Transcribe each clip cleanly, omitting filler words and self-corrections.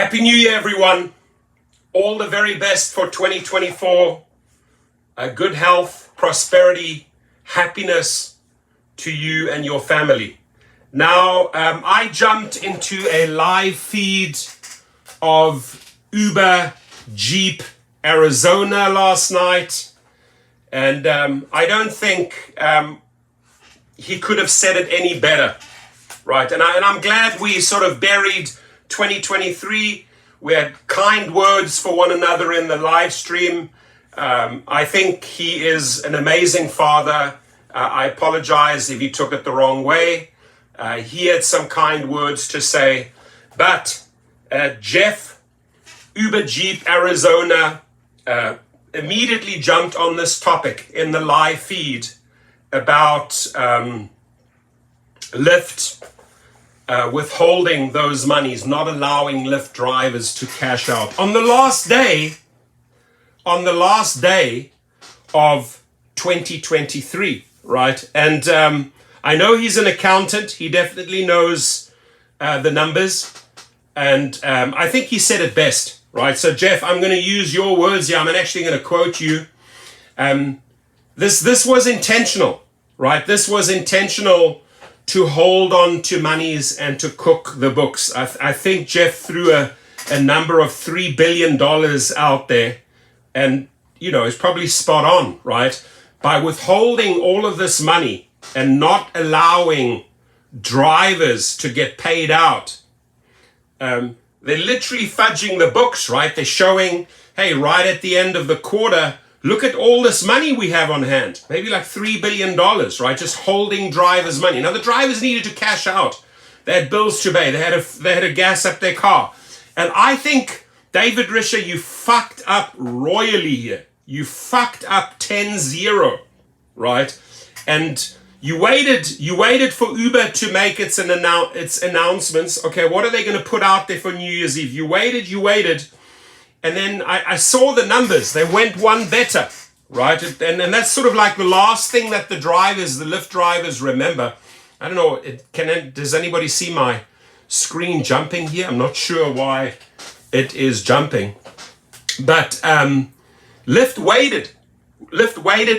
Happy New Year, everyone. All the very best for 2024. Good health, prosperity, happiness to you and your family. Now, I jumped into a live feed of Uber Jeep Arizona last night, and I don't think he could have said it any better, right? And I'm glad we sort of buried 2023. We had kind words for one another in the live stream. I think he is an amazing father. I apologize if he took it the wrong way. He had some kind words to say. But Jeff, Uber Jeep Arizona, immediately jumped on this topic in the live feed about Lyft withholding those monies, not allowing Lyft drivers to cash out. On the last day of 2023, right? And I know he's an accountant. He definitely knows the numbers. And I think he said it best, right? So Jeff, I'm going to use your words here. I'm actually going to quote you. This was intentional, right? This was intentional to hold on to monies and to cook the books. I think Jeff threw a number of $3 billion out there, and it's probably spot on, right? By withholding all of this money and not allowing drivers to get paid out, they're literally fudging the books, right? They're showing, hey, right at the end of the quarter, look at all this money we have on hand. Maybe like $3 billion, right? Just holding drivers' money. Now, the drivers needed to cash out. They had bills to pay. They had to gas up their car. And I think, David Risher, you fucked up royally here. You fucked up 10-0, right? And you waited for Uber to make its announcements. Okay, what are they going to put out there for New Year's Eve? You waited. And then I saw the numbers. They went one better, right? And that's sort of like the last thing that the Lyft drivers remember. I don't know, does anybody see my screen jumping here? I'm not sure why it is jumping. But Lyft waited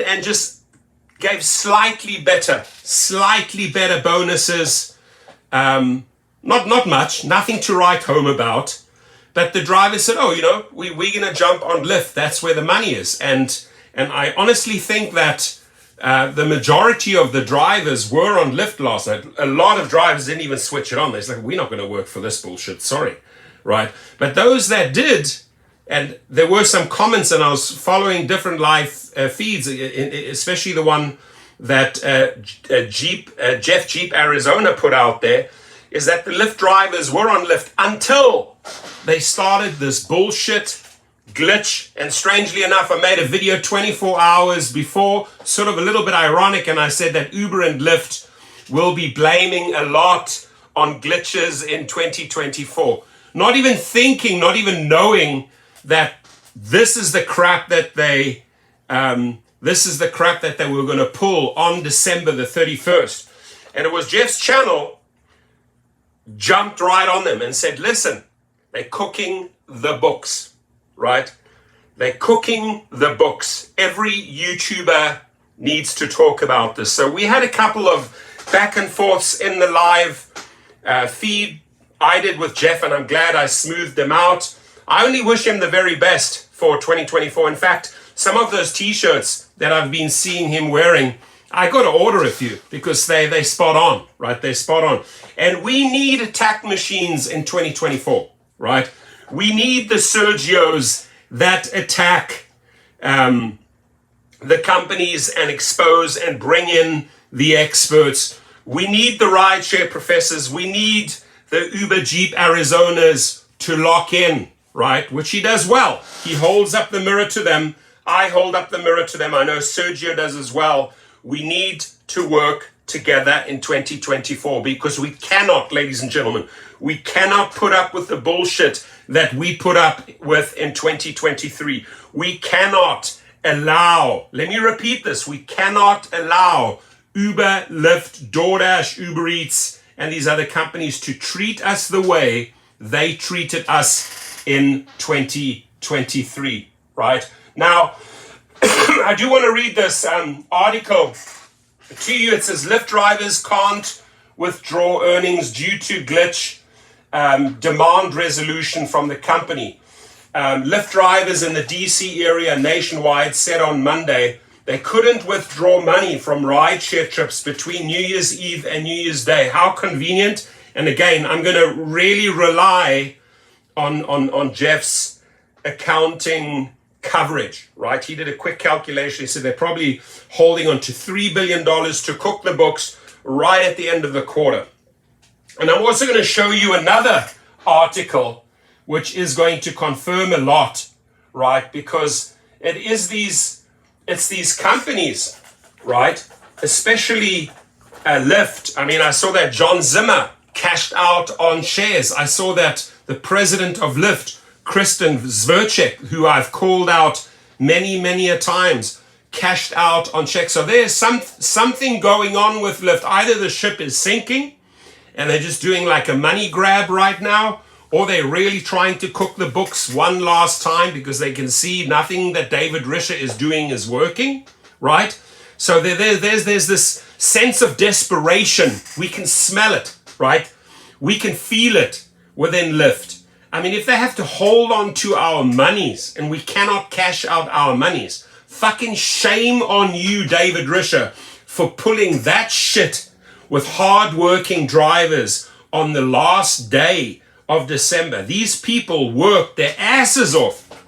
and just gave slightly better bonuses. Not much, nothing to write home about. But the driver said, we're going to jump on Lyft. That's where the money is. And I honestly think that the majority of the drivers were on Lyft last night. A lot of drivers didn't even switch it on. They're like, we're not going to work for this bullshit. Sorry. Right. But those that did, and there were some comments, and I was following different live feeds, especially the one that Jeff Jeep Arizona put out there, is that the Lyft drivers were on Lyft until they started this bullshit glitch. And strangely enough, I made a video 24 hours before, sort of a little bit ironic, and I said that Uber and Lyft will be blaming a lot on glitches in 2024. Not even thinking, not even knowing that this is the crap that they were going to pull on December the 31st. And it was Jeff's channel jumped right on them and said, listen, they're cooking the books, right? They're cooking the books. Every YouTuber needs to talk about this. So we had a couple of back and forths in the live feed. I did with Jeff, and I'm glad I smoothed them out. I only wish him the very best for 2024. In fact, some of those t-shirts that I've been seeing him wearing, I got to order a few because they spot on, right? They're spot on. And we need attack machines in 2024, right? We need the Sergios that attack the companies and expose and bring in the experts. We need the rideshare professors. We need the Uber Jeep Arizonas to lock in, right? Which he does well. He holds up the mirror to them. I hold up the mirror to them. I know Sergio does as well. We need to work together in 2024 because we cannot, ladies and gentlemen, we cannot put up with the bullshit that we put up with in 2023. We cannot allow, let me repeat this, we cannot allow Uber, Lyft, DoorDash, Uber Eats, and these other companies to treat us the way they treated us in 2023, right? Now, I do want to read this article to you. It says, Lyft drivers can't withdraw earnings due to glitch demand resolution from the company. Lyft drivers in the DC area nationwide said on Monday they couldn't withdraw money from rideshare trips between New Year's Eve and New Year's Day. How convenient. And again, I'm going to really rely on Jeff's accounting coverage, right? He did a quick calculation. He said they're probably holding on to $3 billion to cook the books right at the end of the quarter. And I'm also going to show you another article which is going to confirm a lot, right? Because it's these companies, right? Especially Lyft. I mean, I saw that John Zimmer cashed out on shares. I saw that the president of Lyft, Kristen Zverchek, who I've called out many a times, cashed out on checks. So there's something going on with Lyft. Either the ship is sinking and they're just doing like a money grab right now, or they're really trying to cook the books one last time because they can see nothing that David Risher is doing is working, right? So there's this sense of desperation. We can smell it, right? We can feel it within Lyft. I mean, if they have to hold on to our monies and we cannot cash out our monies, fucking shame on you, David Risher, for pulling that shit with hard-working drivers on the last day of December. These people worked their asses off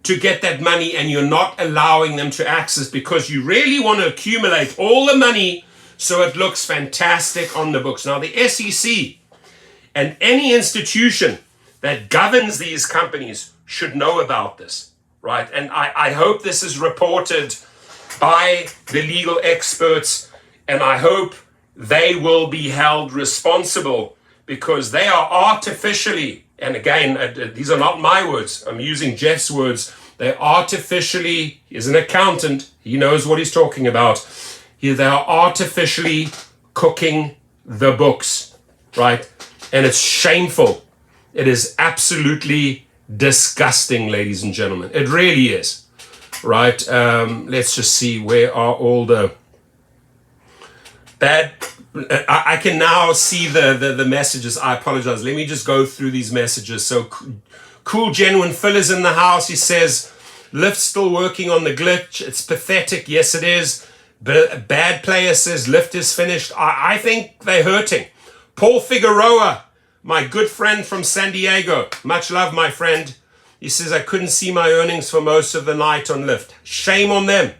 to get that money, and you're not allowing them to access because you really want to accumulate all the money so it looks fantastic on the books. Now, the SEC and any institution that governs these companies should know about this, right? And I hope this is reported by the legal experts, and I hope they will be held responsible because they are artificially, and again, these are not my words, I'm using Jeff's words, they artificially, he's an accountant, he knows what he's talking about, they are artificially cooking the books, right? And it's shameful. It is absolutely disgusting, ladies and gentlemen. It really is, right? Let's just see, where are all the bad... I can now see the messages. I apologize. Let me just go through these messages. So, Cool Genuine Phil is in the house. He says, Lyft's still working on the glitch. It's pathetic. Yes, it is. But Bad Player says Lyft is finished. I think they're hurting. Paul Figueroa, my good friend from San Diego. Much love, my friend. He says, I couldn't see my earnings for most of the night on Lyft. Shame on them.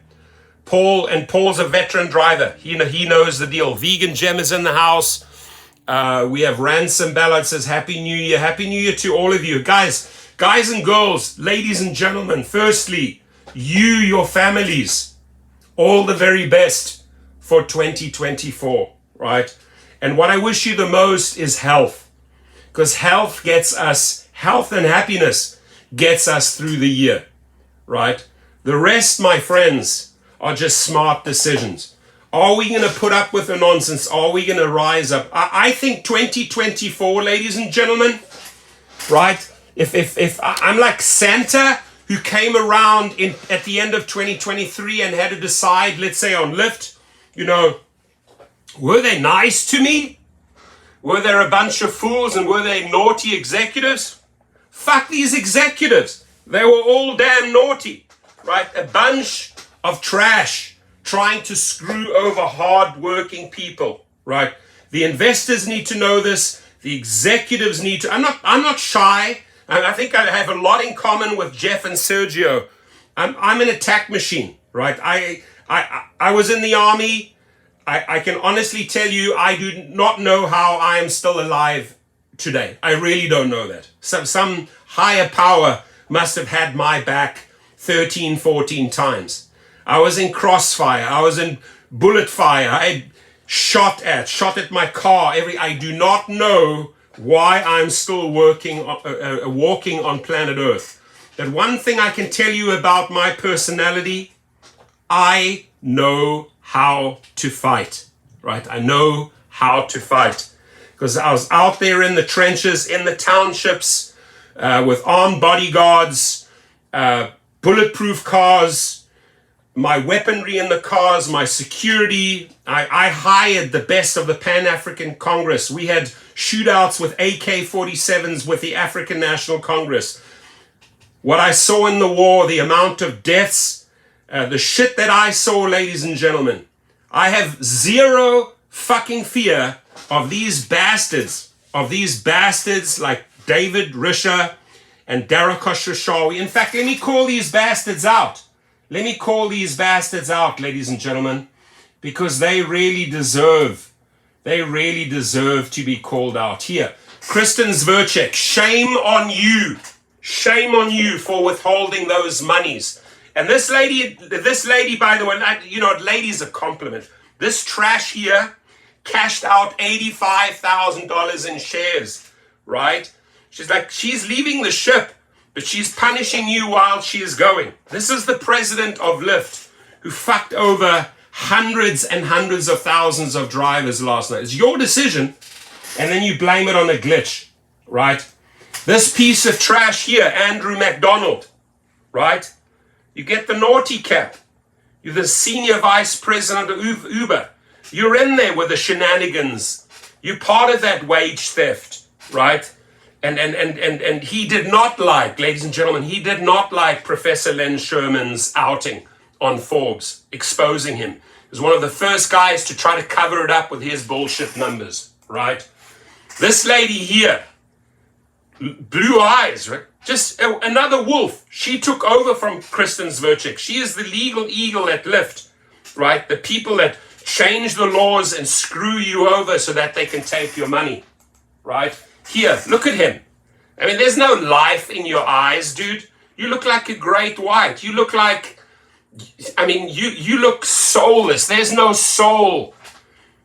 Paul's a veteran driver. He knows the deal. Vegan Gem is in the house. We have Ransom Ballard says, Happy New Year. Happy New Year to all of you. Guys and girls, ladies and gentlemen, firstly, your families, all the very best for 2024, right? And what I wish you the most is health. Because health and happiness gets us through the year, right? The rest, my friends, are just smart decisions. Are we going to put up with the nonsense? Are we going to rise up? I think 2024, ladies and gentlemen, right? If I'm like Santa who came around at the end of 2023 and had to decide, let's say on Lyft, were they nice to me? Were there a bunch of fools and were they naughty executives? Fuck these executives. They were all damn naughty, right? A bunch of trash trying to screw over hard-working people, right? The investors need to know this. The executives need to. I'm not shy. I think I have a lot in common with Jeff and Sergio. I'm an attack machine, right? I was in the army. I can honestly tell you, I do not know how I am still alive today. I really don't know that. Some higher power must have had my back 13, 14 times. I was in crossfire. I was in bullet fire. I shot at my car. I do not know why I'm still walking on planet Earth. That one thing I can tell you about my personality, I know how to fight, right? I know how to fight. because I was out there in the trenches, in the townships, with armed bodyguards, bulletproof cars, my weaponry in the cars, my security. I hired the best of the Pan-African Congress. We had shootouts with AK-47s with the African National Congress. What I saw in the war, the amount of deaths, the shit that I saw, ladies and gentlemen, I have zero fucking fear of these bastards like David Risher and Darakosh Rashawi. In fact, let me call these bastards out. Let me call these bastards out, ladies and gentlemen, because they really deserve to be called out. Here, Kristen Zverchek, shame on you. Shame on you for withholding those monies. And this lady, by the way, lady's a compliment. This trash here cashed out $85,000 in shares, right? She's leaving the ship, but she's punishing you while she is going. This is the president of Lyft who fucked over hundreds and hundreds of thousands of drivers last night. It's your decision, and then you blame it on a glitch, right? This piece of trash here, Andrew McDonald, right? You get the naughty cap. You're the senior vice president of Uber. You're in there with the shenanigans. You're part of that wage theft, right? And he did not like, ladies and gentlemen, he did not like Professor Len Sherman's outing on Forbes, exposing him. He was one of the first guys to try to cover it up with his bullshit numbers, right? This lady here, blue eyes, right? Just another wolf. She took over from Kristen Zverchek. She is the legal eagle at Lyft, right? The people that change the laws and screw you over so that they can take your money, right? Here, look at him. I mean, there's no life in your eyes, dude. You look like a great white. You look like, you look soulless. There's no soul.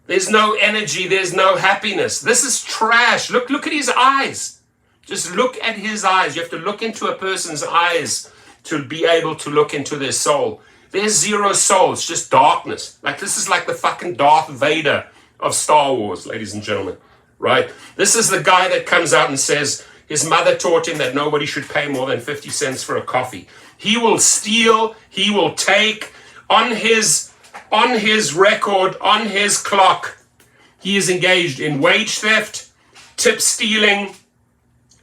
There's no energy. There's no happiness. This is trash. Look at his eyes. Just look at his eyes. You have to look into a person's eyes to be able to look into their soul. There's zero soul. It's just darkness. This is like the fucking Darth Vader of Star Wars, ladies and gentlemen, right? This is the guy that comes out and says his mother taught him that nobody should pay more than 50 cents for a coffee. He will steal. He will take on his record, on his clock. He is engaged in wage theft, tip stealing,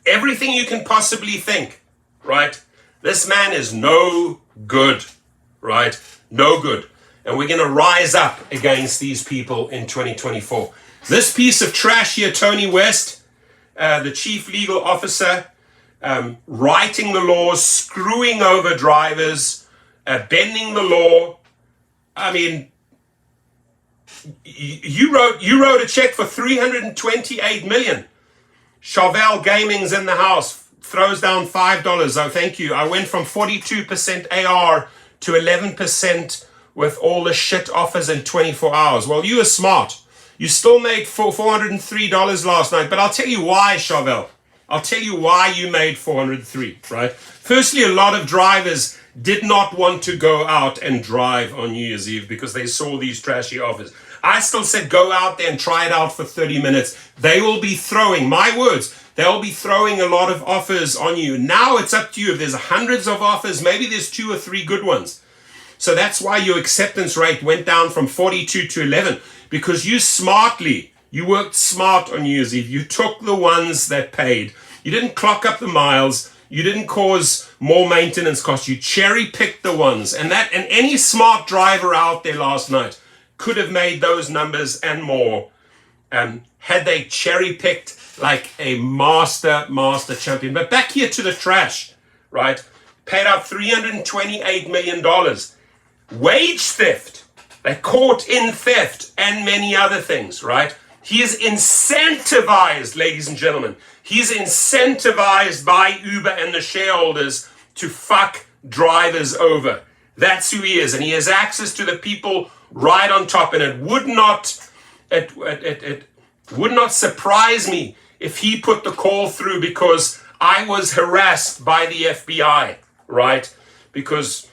everything you can possibly think, right? This man is no good, right? No good. And we're going to rise up against these people in 2024. This piece of trash here, Tony West, the chief legal officer, writing the laws, screwing over drivers, bending the law. I mean, you wrote a check for $328 million. Chauvel Gaming's in the house, throws down $5. Oh, thank you. I went from 42% AR to 11% with all the shit offers in 24 hours. Well, you were smart. You still made $403 last night, but I'll tell you why, Chauvel. I'll tell you why you made $403, right? Firstly, a lot of drivers did not want to go out and drive on New Year's Eve because they saw these trashy offers. I still said go out there and try it out for 30 minutes. They will be throwing, my words, they'll be throwing a lot of offers on you. Now it's up to you. If there's hundreds of offers, maybe there's 2 or 3 good ones. So that's why your acceptance rate went down from 42 to 11, because you worked smart on New Year's Eve. You took the ones that paid. You didn't clock up the miles. You didn't cause more maintenance costs. You cherry picked the ones. And any smart driver out there last night could have made those numbers and more had they cherry picked like a master champion. But back here to the trash, right? Paid out $328 million. Wage theft. They caught in theft and many other things, right? He is incentivized, ladies and gentlemen. He's incentivized by Uber and the shareholders to fuck drivers over. That's who he is. And he has access to the people right on top. And it would not surprise me if he put the call through because I was harassed by the FBI, right? Because,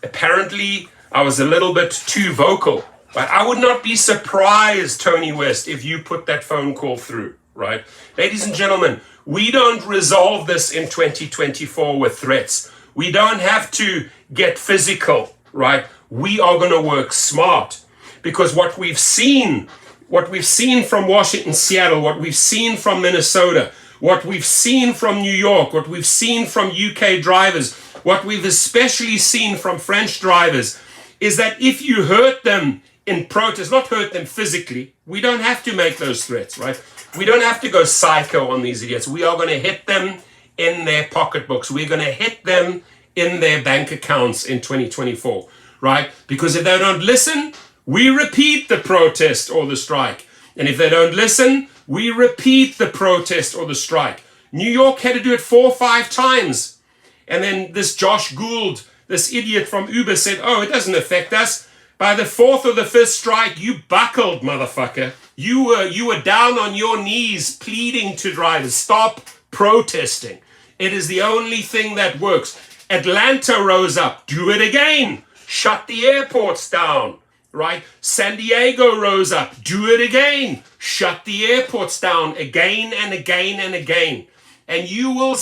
apparently I was a little bit too vocal But I would not be surprised, Tony West, if you put that phone call through, right? Ladies and gentlemen, we don't resolve this in 2024 with threats. We don't have to get physical, right? We are going to work smart, because what we've seen from Washington, Seattle, what we've seen from Minnesota, what we've seen from New York, what we've seen from UK drivers, what we've especially seen from French drivers, is that if you hurt them in protest, not hurt them physically, we don't have to make those threats, right? We don't have to go psycho on these idiots. We are going to hit them in their pocketbooks. We're going to hit them in their bank accounts in 2024, right? Because if they don't listen, we repeat the protest or the strike. And if they don't listen, we repeat the protest or the strike. New York had to do it 4 or 5 times. And then this Josh Gould, this idiot from Uber, said, oh, it doesn't affect us. By the 4th or the 5th strike, you buckled, motherfucker. You were down on your knees pleading to drivers, stop protesting. It is the only thing that works. Atlanta rose up, do it again. Shut the airports down, right? San Diego rose up, do it again. Shut the airports down again and again and again. And you will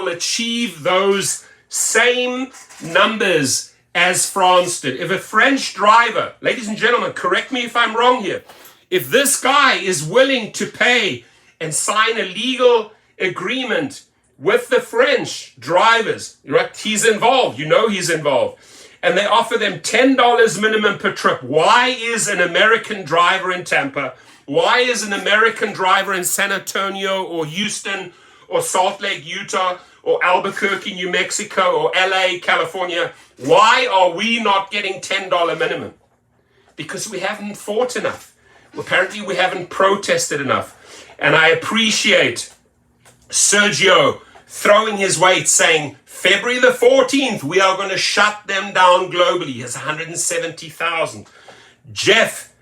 achieve those same numbers as France did. If a French driver, ladies and gentlemen, correct me if I'm wrong here, if this guy is willing to pay and sign a legal agreement with the French drivers, right? He's involved, he's involved. And they offer them $10 minimum per trip. Why is an American driver in Tampa, why is an American driver in San Antonio or Houston or Salt Lake, Utah, or Albuquerque, New Mexico, or LA, California, why are we not getting $10 minimum? Because we haven't fought enough. Apparently we haven't protested enough. And I appreciate Sergio throwing his weight, saying, February the 14th, we are going to shut them down globally. He has 170,000. Jeff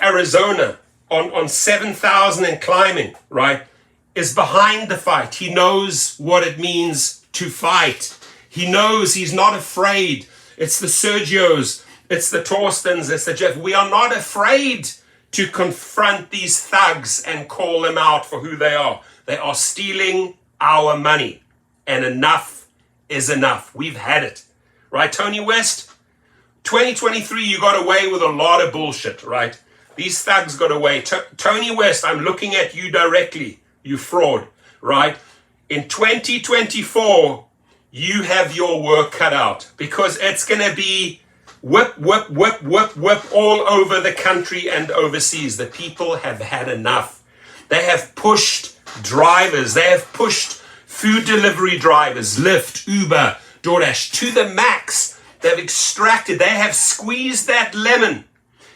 Arizona, on 7,000 and climbing, right, is behind the fight. He knows what it means to fight. He knows, he's not afraid. It's the Sergios, it's the Torstens, it's the Jeff. We are not afraid to confront these thugs and call them out for who they are. They are stealing our money, and enough is enough. We've had it, right? Tony West, 2023, you got away with a lot of bullshit, right? These thugs got away. Tony West, I'm looking at you directly, you fraud, right? In 2024, you have your work cut out, because it's going to be whip, whip, whip, whip, whip all over the country and overseas. The people have had enough. They have pushed drivers. They have pushed food delivery drivers, Lyft, Uber, DoorDash to the max. They've extracted, they have squeezed that lemon.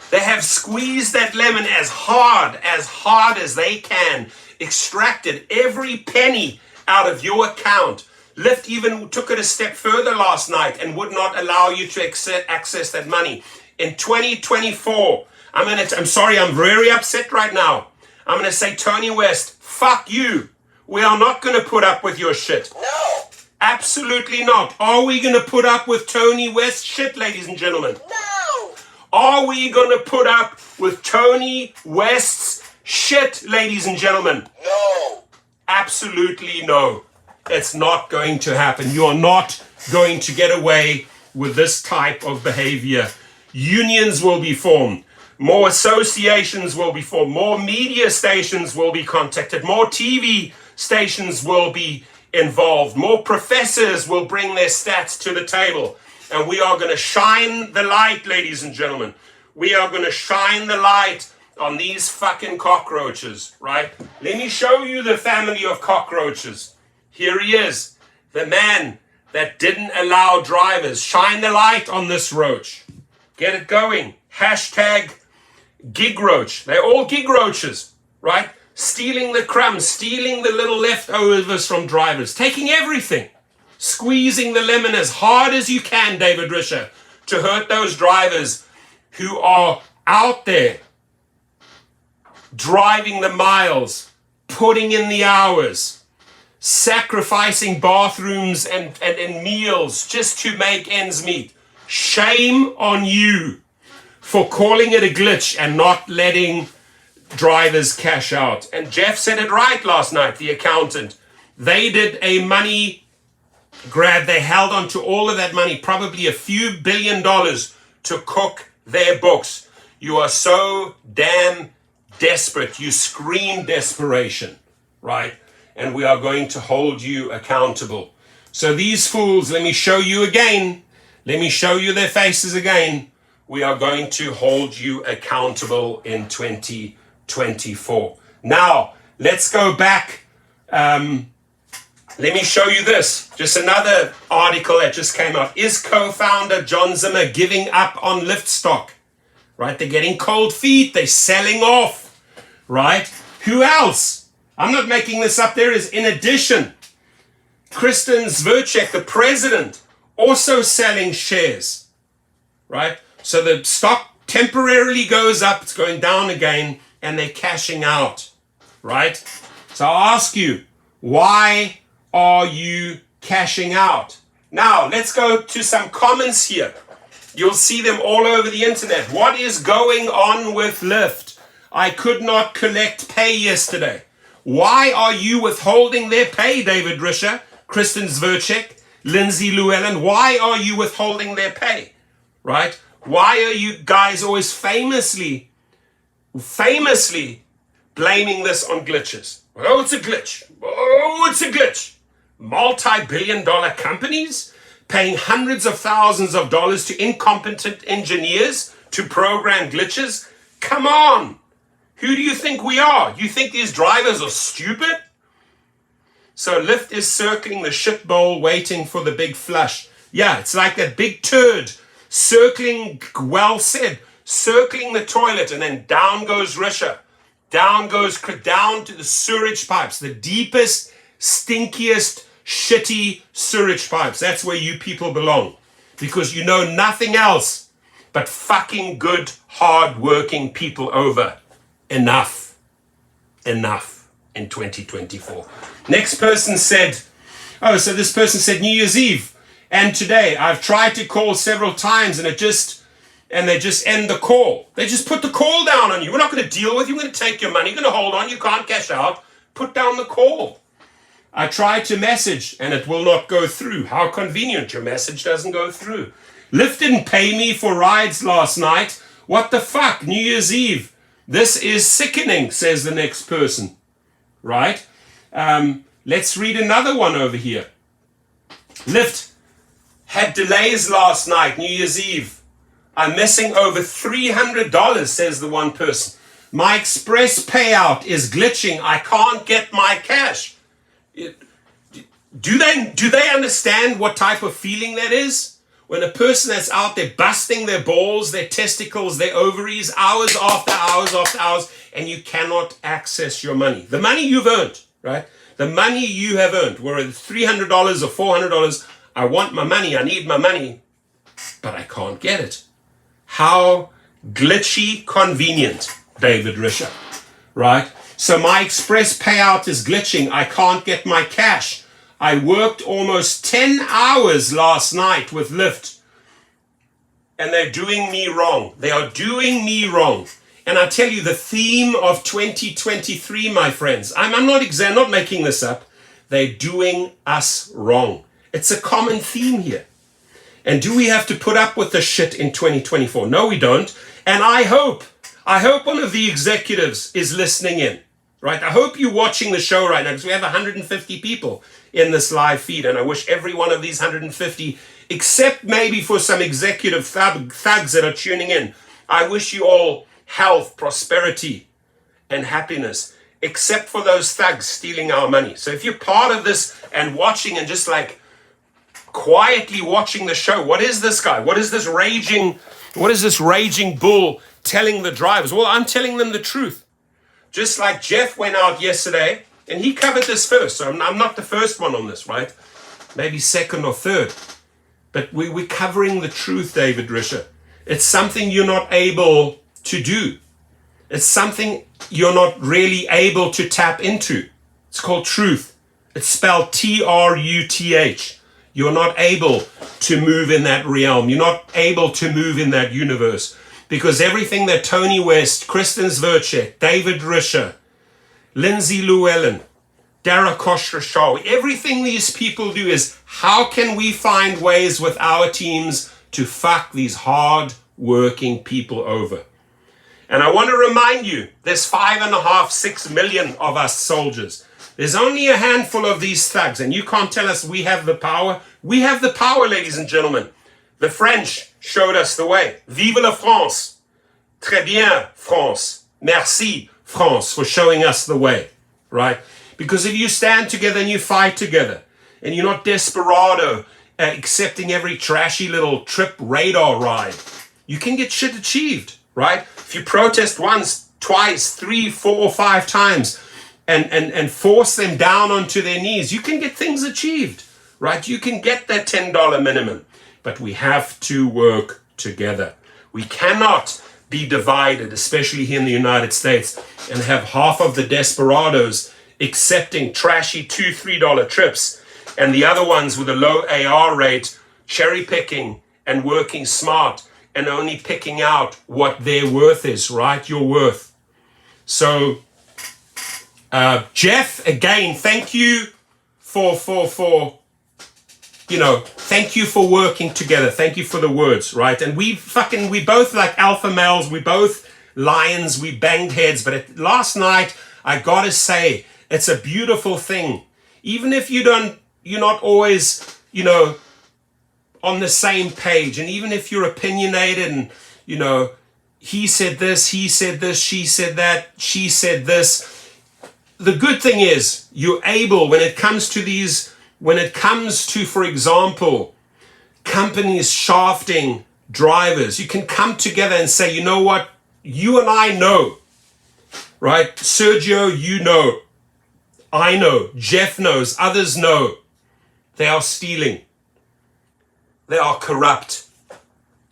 They have squeezed that lemon as hard as they can, extracted every penny out of your account. Lyft even took it a step further last night and would not allow you to access that money. In 2024, I'm sorry, I'm very upset right now. I'm going to say, Tony West, fuck you. We are not going to put up with your shit. No. Absolutely not. Are we going to put up with Tony West shit, ladies and gentlemen? No. Are we going to put up with Tony West's shit, ladies and gentlemen? No. Absolutely no. It's not going to happen. You are not going to get away with this type of behavior. Unions will be formed. More associations will be formed. More media stations will be contacted. More TV stations will be involved. More professors will bring their stats to the table. And we are going to shine the light, ladies and gentlemen. We are going to shine the light on these fucking cockroaches, right? Let me show you the family of cockroaches. Here he is, the man that didn't allow drivers. Shine the light on this roach. Get it going. Hashtag gig roach. They're all gig roaches, right? Stealing the crumbs, stealing the little leftovers from drivers, taking everything, squeezing the lemon as hard as you can, David Risher, to hurt those drivers who are out there driving the miles, putting in the hours, sacrificing bathrooms and meals just to make ends meet. Shame on you for calling it a glitch and not letting drivers cash out. And Jeff said it right last night, the accountant. They did a money grab. They held on to all of that money, probably a few $1 billion, to cook their books. You are so damn desperate. You scream desperation, right? And we are going to hold you accountable. So these fools, let me show you again. Let me show you their faces again. We are going to hold you accountable in 2024. Now, let's go back. Let me show you this. Just another article that just came out. Is co-founder John Zimmer giving up on Lyft stock? Right? They're getting cold feet. They're selling off. Right? Who else? I'm not making this up. There is, in addition, Kristen Zverchek, the president, also selling shares. Right? So the stock temporarily goes up. It's going down again. And they're cashing out. Right? So I'll ask you, why are you cashing out? Now, let's go to some comments here. You'll see them all over the internet. What is going on with Lyft? I could not collect pay yesterday. Why are you withholding their pay, David Risher, Kristen Zverchek, Lindsay Llewellyn? Why are you withholding their pay? Right? Why are you guys always famously blaming this on glitches? Oh, it's a glitch. Oh, it's a glitch. Multi-billion-dollar companies paying hundreds of thousands of dollars to incompetent engineers to program glitches? Come on. Who do you think we are? You think these drivers are stupid? So Lyft is circling the shit bowl waiting for the big flush. Yeah, it's like that big turd circling, well said, circling the toilet, and then down goes Risha. Down to the sewage pipes, the deepest, stinkiest, shitty sewage pipes. That's where you people belong. Because you know nothing else but fucking good, hard-working people over. Enough in 2024. Next person said, so this person said New Year's Eve. And today, I've tried to call several times and they just end the call. They just put the call down on you. We're not going to deal with you. We're going to take your money. You're going to hold on. You can't cash out. Put down the call. I tried to message and it will not go through. How convenient. Your message doesn't go through. Lyft didn't pay me for rides last night. What the fuck? New Year's Eve. This is sickening, says the next person. Right? Let's read another one over here. Lyft had delays last night, New Year's Eve. I'm missing over $300, says the one person. My express payout is glitching. I can't get my cash. Do they understand what type of feeling that is? When a person that's out there busting their balls, their testicles, their ovaries, hours after hours after hours, and you cannot access your money. The money you've earned, right? The money you have earned, whether it's $300 or $400, I want my money, I need my money, but I can't get it. How glitchy convenient, David Risher, right? So my express payout is glitching. I can't get my cash. I worked almost 10 hours last night with Lyft, and they're doing me wrong. They are doing me wrong. And I tell you, the theme of 2023, my friends, I'm not making this up. They're doing us wrong. It's a common theme here. And do we have to put up with the shit in 2024? No, we don't. And I hope one of the executives is listening in, right? I hope you're watching the show right now, because we have 150 people in this live feed. And I wish every one of these 150, except maybe for some executive thugs that are tuning in, I wish you all health, prosperity, and happiness, except for those thugs stealing our money. So if you're part of this and watching and just like quietly watching the show, what is this guy? What is this raging bull telling the drivers? Well, I'm telling them the truth. Just like Jeff went out yesterday, and he covered this first, so I'm not the first one on this, right? Maybe second or third. But we're covering the truth, David Risher. It's something you're not able to do. It's something you're not really able to tap into. It's called truth. It's spelled Truth. You're not able to move in that realm. You're not able to move in that universe. Because everything that Tony West, Kristen Zverchek, David Risher, Lindsay Llewellyn, Dara Khosrowshahi, everything these people do is, how can we find ways with our teams to fuck these hard-working people over? And I want to remind you, there's 5.5, 6 million of us soldiers. There's only a handful of these thugs, and you can't tell us we have the power. We have the power, ladies and gentlemen. The French showed us the way. Vive la France. Très bien, France. Merci, France, for showing us the way, right? Because if you stand together and you fight together, and you're not desperado accepting every trashy little trip radar ride, you can get shit achieved, right? If you protest once, twice, 3, 4, 5 times, and force them down onto their knees, you can get things achieved, right? You can get that $10 minimum. But we have to work together. We cannot be divided, especially here in the United States, and have half of the desperados accepting trashy $2, $3 trips, and the other ones with a low AR rate cherry picking and working smart and only picking out what their worth is, right? Your worth. So, Jeff, again, thank you thank you for working together. Thank you for the words, right? And we both like alpha males. We both lions. We banged heads. But last night, I gotta say, it's a beautiful thing. Even if you're not always, on the same page. And even if you're opinionated and, he said this, she said that, she said this. The good thing is you're able, when it comes to, for example, companies shafting drivers, you can come together and say, you know what, you and I know, right? Sergio, you know, I know, Jeff knows, others know. They are stealing. They are corrupt.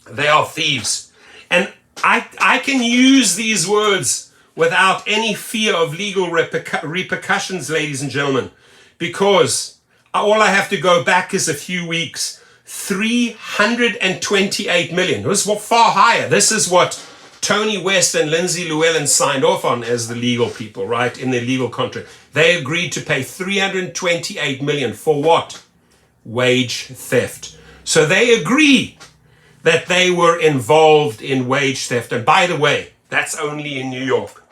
They are thieves. And I can use these words without any fear of legal repercussions, ladies and gentlemen, because all I have to go back is a few weeks. 328 million. It was far higher. This is what Tony West and Lindsay Llewellyn signed off on as the legal people, right, in their legal contract. They agreed to pay 328 million for what? Wage theft. So they agree that they were involved in wage theft. And by the way, that's only in New York,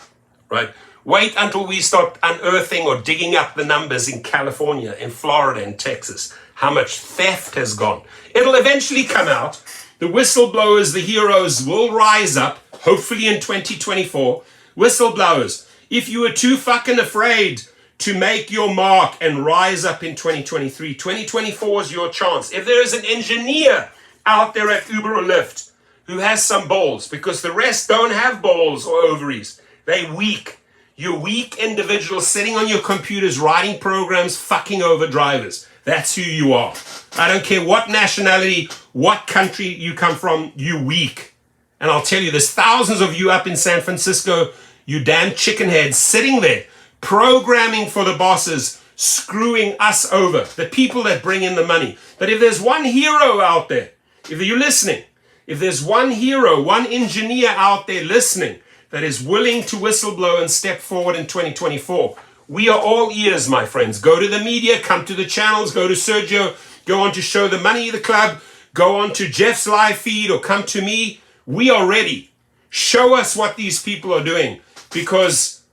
right? Wait until we start unearthing or digging up the numbers in California, in Florida, in Texas, how much theft has gone. It'll eventually come out. The whistleblowers, the heroes will rise up, hopefully in 2024. Whistleblowers, if you were too fucking afraid to make your mark and rise up in 2023, 2024 is your chance. If there is an engineer out there at Uber or Lyft who has some balls, because the rest don't have balls or ovaries, they weak. You're weak individuals sitting on your computers, writing programs, fucking over drivers. That's who you are. I don't care what nationality, what country you come from, you weak. And I'll tell you, there's thousands of you up in San Francisco, you damn chicken heads, sitting there, programming for the bosses, screwing us over, the people that bring in the money. But if there's one hero out there, if you're listening, if there's one hero, one engineer out there listening that is willing to whistleblow and step forward in 2024, we are all ears, my friends. Go to the media, come to the channels, go to Sergio, go on to Show the Money the Club, go on to Jeff's live feed, or come to me. We are ready. Show us what these people are doing, because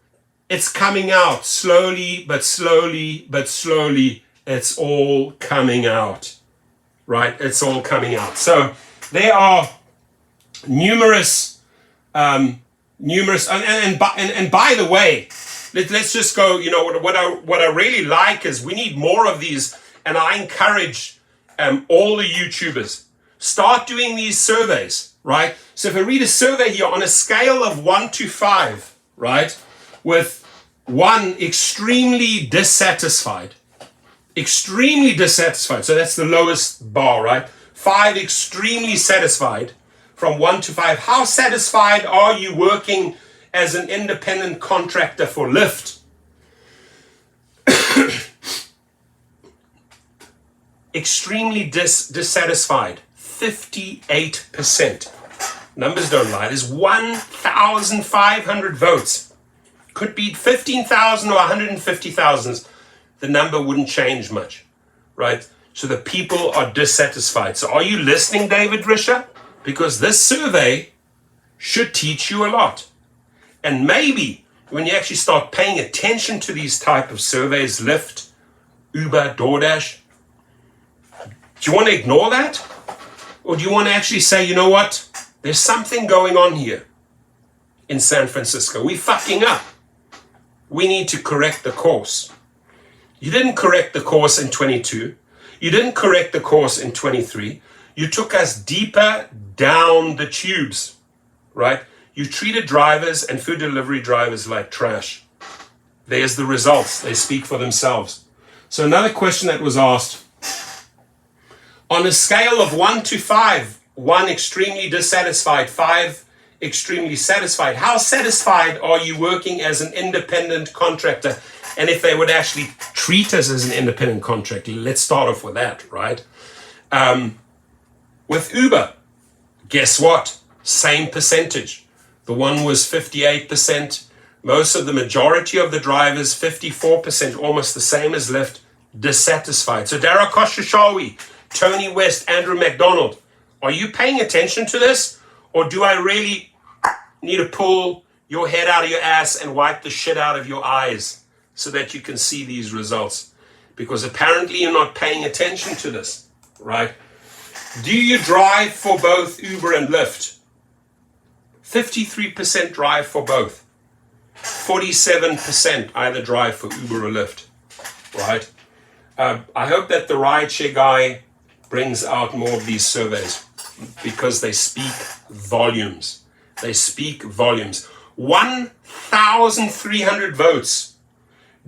it's coming out slowly, but slowly, but slowly. It's all coming out, right? It's all coming out. So there are numerous, and by the way, let's just go, what I really like is we need more of these, and I encourage all the YouTubers, start doing these surveys, right? So if I read a survey here on a scale of 1 to 5, right, with 1 extremely dissatisfied, so that's the lowest bar, right? 5 extremely satisfied. From 1 to 5, how satisfied are you working as an independent contractor for Lyft? extremely dissatisfied, 58%. Numbers don't lie. There's 1,500 votes. Could be 15,000 or 150,000. The number wouldn't change much, right? So the people are dissatisfied. So are you listening, David Risher? Because this survey should teach you a lot. And maybe when you actually start paying attention to these type of surveys, Lyft, Uber, DoorDash, do you want to ignore that? Or do you want to actually say, you know what? There's something going on here in San Francisco. We're fucking up. We need to correct the course. You didn't correct the course in 22. You didn't correct the course in 23. You took us deeper down the tubes, right? You treated drivers and food delivery drivers like trash. There's the results. They speak for themselves. So another question that was asked, on a scale of 1 to 5, 1 extremely dissatisfied, 5 extremely satisfied, how satisfied are you working as an independent contractor? And if they would actually treat us as an independent contractor, let's start off with that, right? With Uber, guess what? Same percentage. The one was 58%. Most of the majority of the drivers, 54%, almost the same as Lyft, dissatisfied. So Dara Koshashawi, Tony West, Andrew McDonald, are you paying attention to this? Or do I really need to pull your head out of your ass and wipe the shit out of your eyes so that you can see these results? Because apparently you're not paying attention to this, right? Do you drive for both Uber and Lyft? 53% drive for both. 47% either drive for Uber or Lyft, right? I hope that the rideshare guy brings out more of these surveys because they speak volumes. They speak volumes. 1,300 votes.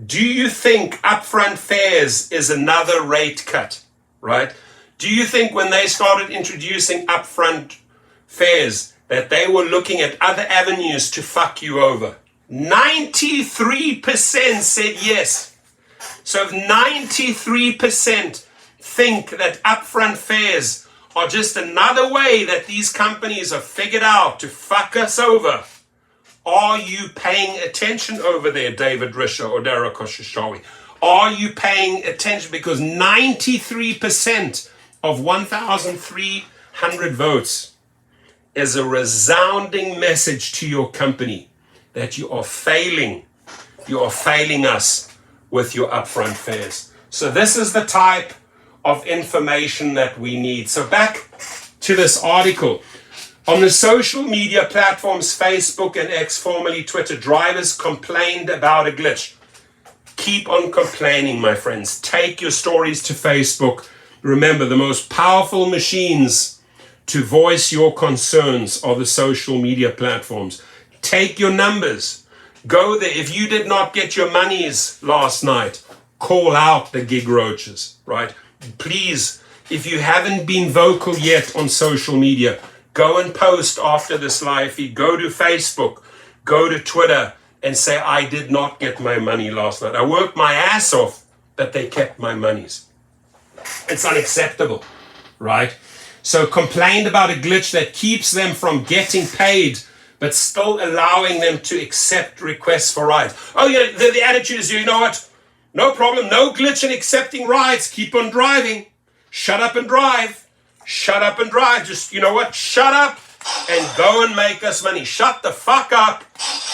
Do you think upfront fares is another rate cut, right? Do you think when they started introducing upfront fares that they were looking at other avenues to fuck you over? 93% said yes. So if 93% think that upfront fares are just another way that these companies have figured out to fuck us over, are you paying attention over there, David Risher or Dara Koshashawi? Are you paying attention? Because 93% of 1,300 votes is a resounding message to your company that you are failing. You are failing us with your upfront fares. So this is the type of information that we need. So back to this article. On the social media platforms, Facebook and X, formerly Twitter, drivers complained about a glitch. Keep on complaining, my friends. Take your stories to Facebook. Remember, the most powerful machines to voice your concerns are the social media platforms. Take your numbers. Go there. If you did not get your monies last night, call out the gig roaches, right? Please, if you haven't been vocal yet on social media, go and post after this live feed. Go to Facebook, go to Twitter, and say, I did not get my money last night. I worked my ass off, but they kept my monies. It's unacceptable, right? So complained about a glitch that keeps them from getting paid, but still allowing them to accept requests for rides. Oh, yeah, the attitude is, you know what? No problem, no glitch in accepting rides. Keep on driving. Shut up and drive. Shut up and drive. Just, you know what? Shut up and go and make us money. Shut the fuck up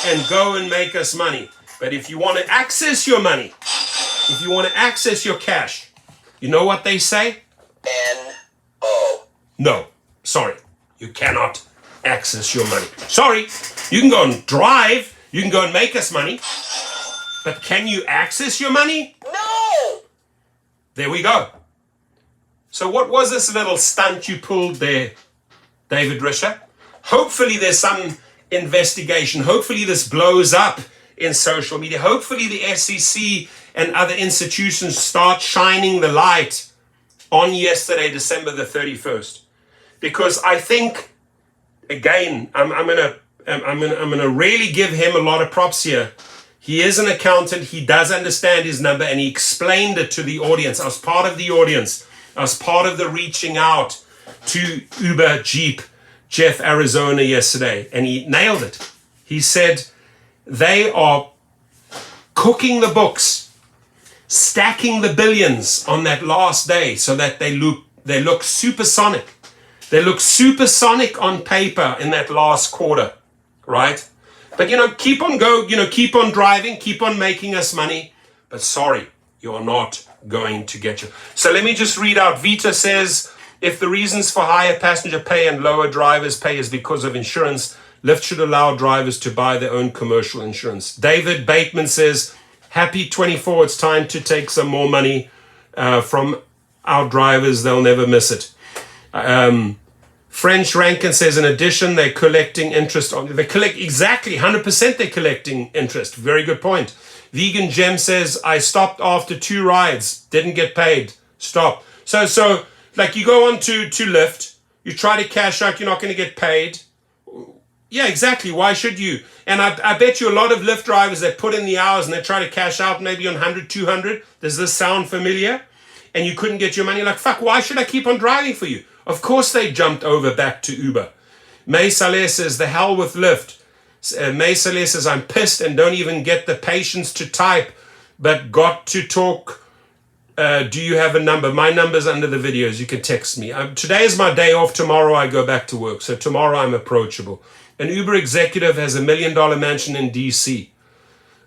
and go and make us money. But if you want to access your money, if you want to access your cash, you know what they say? N-O. No, sorry. You cannot access your money. Sorry. You can go and drive. You can go and make us money. But can you access your money? No! There we go. So what was this little stunt you pulled there, David Risher? Hopefully there's some investigation. Hopefully this blows up in social media. Hopefully the SEC and other institutions start shining the light on yesterday, December the 31st. Because I think, again, I'm gonna really give him a lot of props here. He is an accountant. He does understand his number, and he explained it to the audience. I was part of the audience. I was part of the reaching out to Uber Jeep Jeff Arizona yesterday, and he nailed it. He said they are cooking the books, stacking the billions on that last day so that they look supersonic. They look supersonic on paper in that last quarter, right? But, keep on keep on driving, keep on making us money. But sorry, you're not going to get you. So let me just read out. Vita says, if the reasons for higher passenger pay and lower drivers pay is because of insurance, Lyft should allow drivers to buy their own commercial insurance. David Bateman says, happy 24, it's time to take some more money from our drivers. They'll never miss it. French Rankin says, in addition, they're collecting interest on, they collect exactly 100% they're collecting interest. Very good point. Vegan Gem says, I stopped after 2 rides, didn't get paid. Stop. So like you go on to Lyft, you try to cash out, you're not going to get paid. Yeah, exactly. Why should you? And I bet you a lot of Lyft drivers that put in the hours and they try to cash out maybe on 100, 200. Does this sound familiar? And you couldn't get your money. Like, fuck, why should I keep on driving for you? Of course they jumped over back to Uber. May Saleh says, the hell with Lyft. May Saleh says, I'm pissed and don't even get the patience to type, but got to talk. Do you have a number? My number's under the videos. You can text me. Today is my day off. Tomorrow I go back to work. So tomorrow I'm approachable. An Uber executive has $1 million mansion in DC.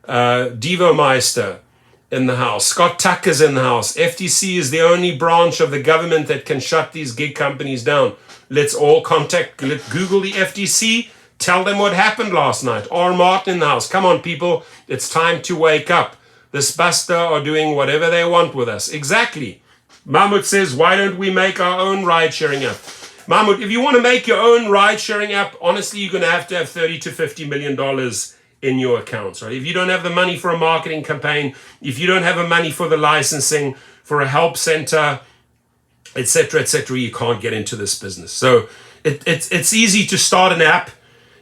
Devo Meister in the house. Scott Tucker's in the house. FTC is the only branch of the government that can shut these gig companies down. Let's all Google the FTC. Tell them what happened last night. R. Martin in the house. Come on, people. It's time to wake up. This buster are doing whatever they want with us. Exactly. Mahmoud says, why don't we make our own ride-sharing app? Mahmoud, if you want to make your own ride-sharing app, honestly, you're going to have $30 to $50 million in your accounts, right? If you don't have the money for a marketing campaign, if you don't have the money for the licensing, for a help center, etc., you can't get into this business. So it's easy to start an app.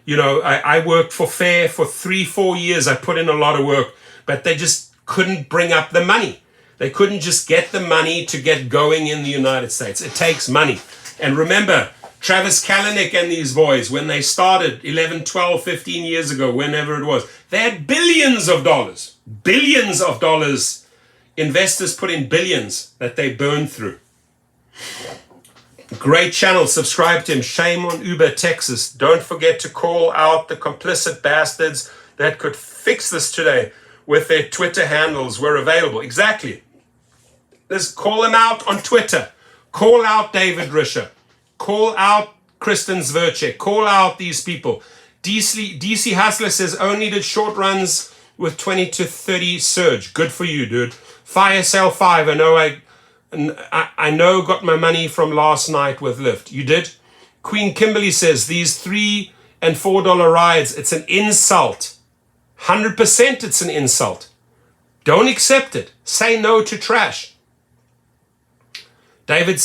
I worked for Fair for 3-4 years. I put in a lot of work, but they just couldn't bring up the money. They couldn't just get the money to get going in the United States. It takes money. And remember, Travis Kalanick and these boys, when they started 11, 12, 15 years ago, whenever it was, they had billions of dollars. Billions of dollars. Investors put in billions that they burned through. Great channel. Subscribe to him. Shame on Uber Texas. Don't forget to call out the complicit bastards that could fix this today with their Twitter handles were available. Exactly. Let's call them out on Twitter. Call out David Risher. Call out Kristen Zverchek. Call out these people. DC Hustler says, only did short runs with 20 to 30 surge. Good for you, dude. Fire Sale 5. I know got my money from last night with Lyft. You did? Queen Kimberly says, these $3 and $4 rides, it's an insult. 100% it's an insult. Don't accept it. Say no to trash. David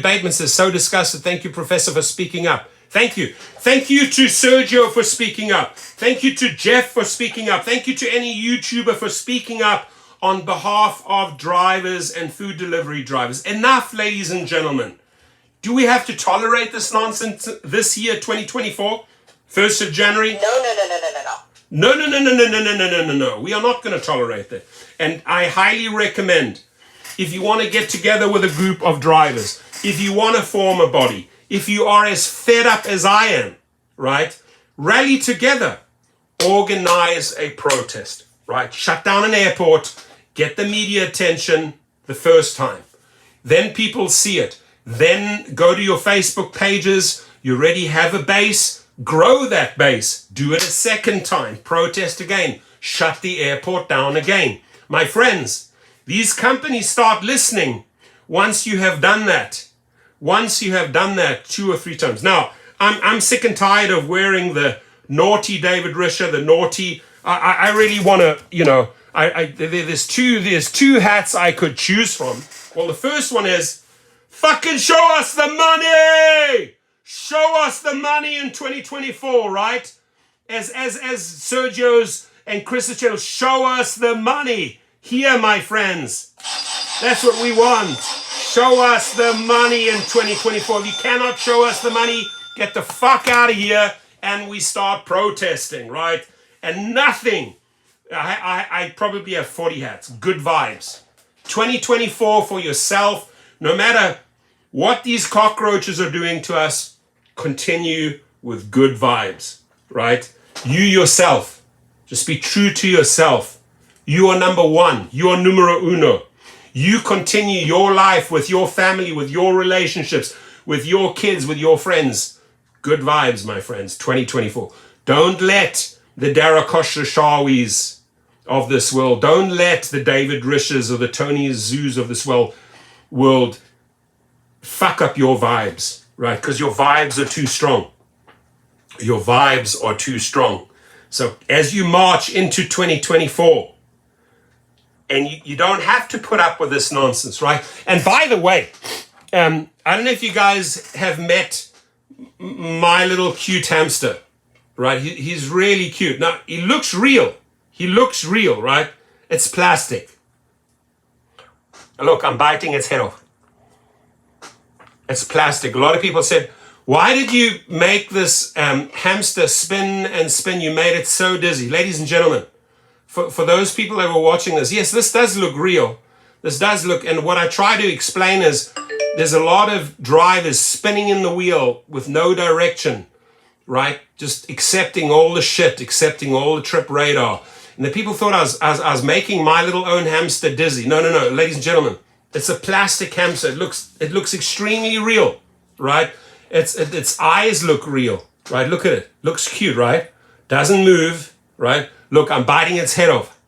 Bateman says, so disgusted. Thank you, Professor, for speaking up. Thank you. Thank you to Sergio for speaking up. Thank you to Jeff for speaking up. Thank you to any YouTuber for speaking up on behalf of drivers and food delivery drivers. Enough, ladies and gentlemen. Do we have to tolerate this nonsense this year, 2024? 1st of January? No. No. We are not going to tolerate that. And I highly recommend, if you want to get together with a group of drivers, if you want to form a body, if you are as fed up as I am, right? Rally together. Organize a protest, right? Shut down an airport. Get the media attention the first time. Then people see it. Then go to your Facebook pages. You already have a base. Grow that base. Do it a second time. Protest again. Shut the airport down again. My friends, these companies start listening once you have done that. Once you have done that 2 or 3 times. Now, I'm sick and tired of wearing the naughty David Risher, the naughty. I really want to, there's two hats I could choose from. Well, the first one is, fucking show us the money! Show us the money in 2024, right? As Sergio's and Chris's channel, show us the money. Here, my friends. That's what we want. show us the money in 2024. If you cannot show us the money, get the fuck out of here, and we start protesting, right? And nothing. I probably have 40 hats. Good vibes. 2024 for yourself. No matter what these cockroaches are doing to us, continue with good vibes, right? You yourself. Just be true to yourself. You are number one. You are numero uno. You continue your life with your family, with your relationships, with your kids, with your friends. Good vibes, my friends, 2024. Don't let the Darakosha Shawis of this world, don't let the David Rishes or the Tony Zoos of this world fuck up your vibes, right? Because your vibes are too strong. Your vibes are too strong. So as you march into 2024, and you don't have to put up with this nonsense, right? And by the way, I don't know if you guys have met my little cute hamster, right? He's really cute. Now, he looks real. He looks real, right? It's plastic. Look, I'm biting its head off. It's plastic. A lot of people said, why did you make this hamster spin and spin? You made it so dizzy. Ladies and gentlemen, for those people that were watching this, yes, this does look real. This does look, and what I try to explain is there's a lot of drivers spinning in the wheel with no direction, right? Just accepting all the shit, accepting all the trip radar. And the people thought I was making my little own hamster dizzy. No, ladies and gentlemen, it's a plastic hamster. It looks extremely real, right? Its eyes look real, right? Look at it. Looks cute, right? Doesn't move, right? Look, I'm biting its head off.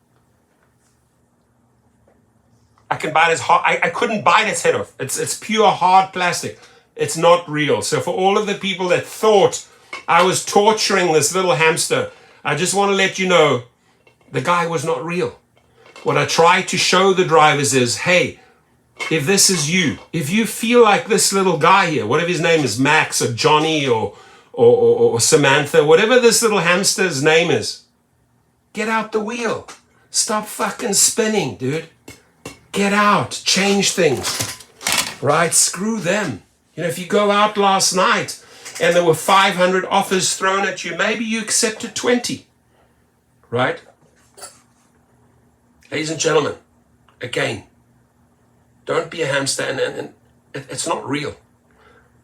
I can bite its heart. I couldn't bite its head off. It's pure hard plastic. It's not real. So for all of the people that thought I was torturing this little hamster, I just want to let you know the guy was not real. What I try to show the drivers is, hey, if this is you, if you feel like this little guy here, whatever his name is, Max or Johnny or Samantha, whatever this little hamster's name is, get out the wheel. Stop fucking spinning, dude. Get out. Change things. Right? Screw them. You know, if you go out last night and there were 500 offers thrown at you, maybe you accepted 20. Right? Ladies and gentlemen, again, don't be a hamster, and it's not real.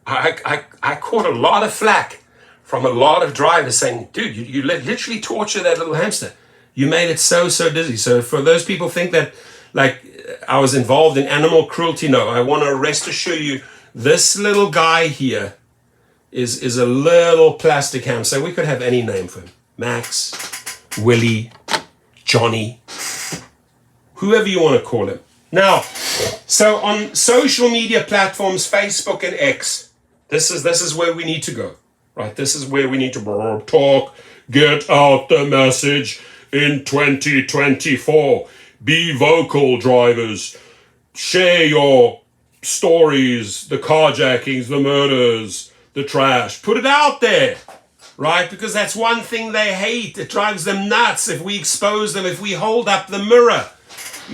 I caught a lot of flack from a lot of drivers saying, dude, you literally torture that little hamster. You made it so dizzy. So for those people think that like I was involved in animal cruelty, no, I want to rest assure you, this little guy here is a little plastic hamster. We could have any name for him. Max, Willie, Johnny, whoever you want to call him. Now, so on social media platforms, Facebook and X, this is where we need to go, right? This is where we need to talk, get out the message in 2024. Be vocal, drivers. Share your stories, the carjackings, the murders, the trash. Put it out there, right? Because that's one thing they hate. It drives them nuts if we expose them, if we hold up the mirror.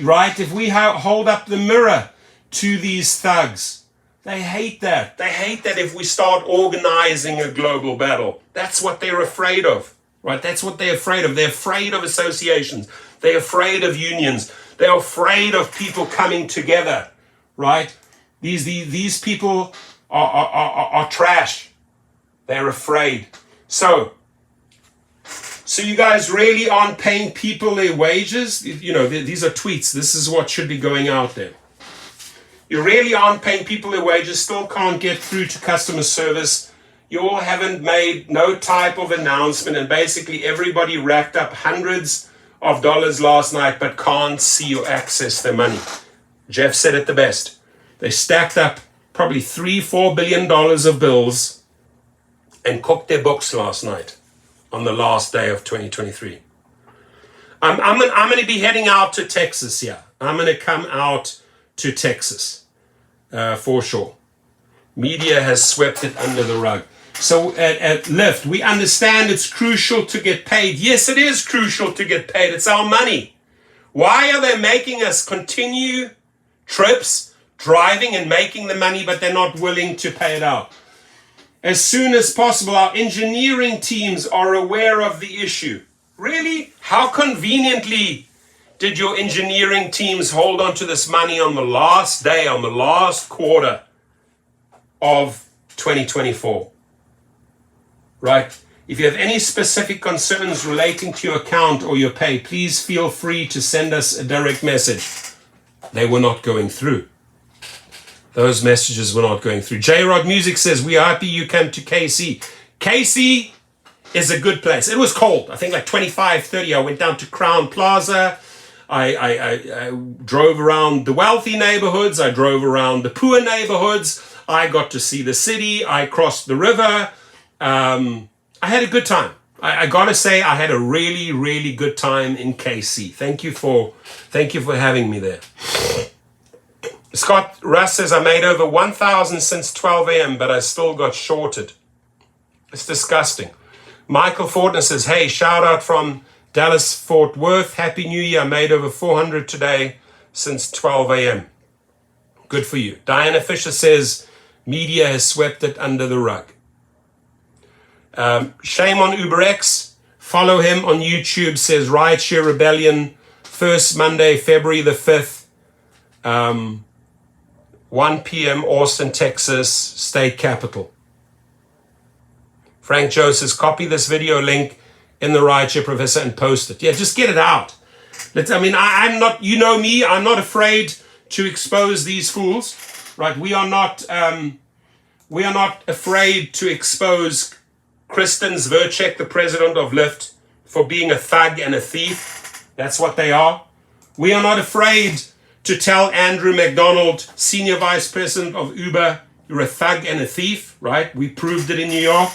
Right? If we hold up the mirror to these thugs, they hate that. They hate that if we start organizing a global battle. That's what they're afraid of, right? That's what they're afraid of. They're afraid of associations. They're afraid of unions. They're afraid of people coming together, right? These people are trash. They're afraid. So you guys really aren't paying people their wages? You know, these are tweets. This is what should be going out there. You really aren't paying people their wages, still can't get through to customer service. You all haven't made no type of announcement, and basically everybody racked up hundreds of dollars last night but can't see or access their money. Jeff said it the best. They stacked up probably $3-4 billion of bills and cooked their books last night. On the last day of 2023. I'm going to be heading out to Texas here. I'm going to come out to Texas for sure. Media has swept it under the rug. So at Lyft, we understand it's crucial to get paid. Yes, it is crucial to get paid. It's our money. Why are they making us continue trips, driving and making the money, but they're not willing to pay it out. As soon as possible, our engineering teams are aware of the issue. Really? How conveniently did your engineering teams hold on to this money on the last day, on the last quarter of 2024? Right? If you have any specific concerns relating to your account or your pay, please feel free to send us a direct message. They were not going through. Those messages were not going through. J-Rod Music says, we are happy you came to KC. KC is a good place. It was cold. I think like 25, 30. I went down to Crown Plaza. I drove around the wealthy neighborhoods. I drove around the poor neighborhoods. I got to see the city. I crossed the river. I had a good time. I gotta say, I had a really, really good time in KC. Thank you for having me there. Scott Russ says, I made over 1,000 since 12 a.m., but I still got shorted. It's disgusting. Michael Fortner says, hey, shout out from Dallas, Fort Worth. Happy New Year. I made over 400 today since 12 a.m. Good for you. Diana Fisher says, media has swept it under the rug. Shame on UberX. Follow him on YouTube. Says Rideshare Rebellion. First Monday, February the 5th. 1 p.m. Austin, Texas, state capital. Frank Joe says, copy this video link in the Rideshare Professor and post it. Yeah, just get it out. I'm not, you know me, I'm not afraid to expose these fools, right? We are not afraid to expose Kristen Zverchek, the president of Lyft, for being a thug and a thief. That's what they are. We are not afraid to tell Andrew McDonald, senior vice president of Uber, you're a thug and a thief, right? We proved it in New York.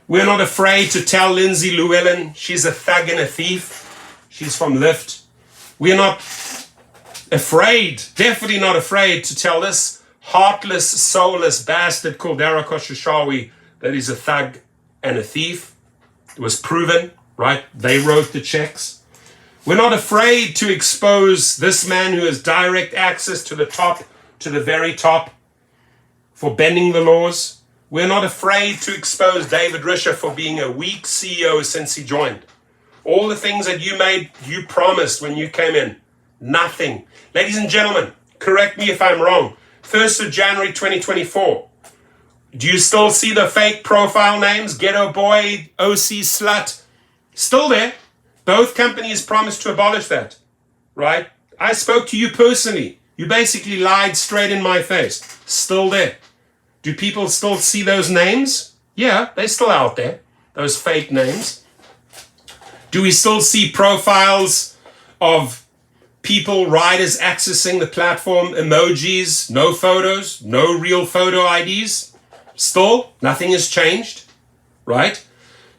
We're not afraid to tell Lindsay Llewellyn she's a thug and a thief. She's from Lyft. We're not afraid, definitely not afraid, to tell this heartless, soulless bastard called Dara Khosrowshahi that he's a thug and a thief. It was proven, right? They wrote the checks. We're not afraid to expose this man who has direct access to the top, to the very top, for bending the laws. We're not afraid to expose David Risher for being a weak CEO since he joined. All the things that you promised when you came in, nothing. Ladies and gentlemen, correct me if I'm wrong. 1st of January 2024. Do you still see the fake profile names? Ghetto Boy, OC Slut. Still there. Both companies promised to abolish that, right? I spoke to you personally. You basically lied straight in my face. Still there. Do people still see those names? Yeah, they're still out there. Those fake names. Do we still see profiles of people, riders accessing the platform, emojis, no photos, no real photo IDs? Still, nothing has changed, right?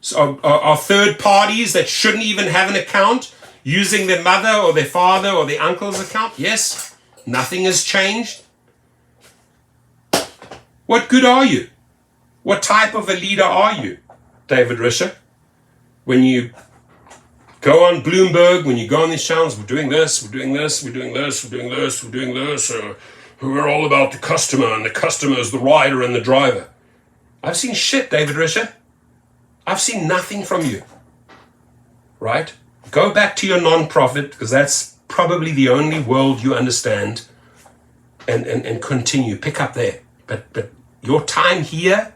So are third parties that shouldn't even have an account using their mother or their father or their uncle's account? Yes, nothing has changed. What good are you? What type of a leader are you, David Risher? When you go on Bloomberg, when you go on these channels, we're doing this, we're doing this, we're doing this, we're doing this, we're doing this, we're all about the customer, and the customer is the rider and the driver. I've seen shit, David Risher. I've seen nothing from you, right? Go back to your non-profit, because that's probably the only world you understand, and continue, pick up there. But your time here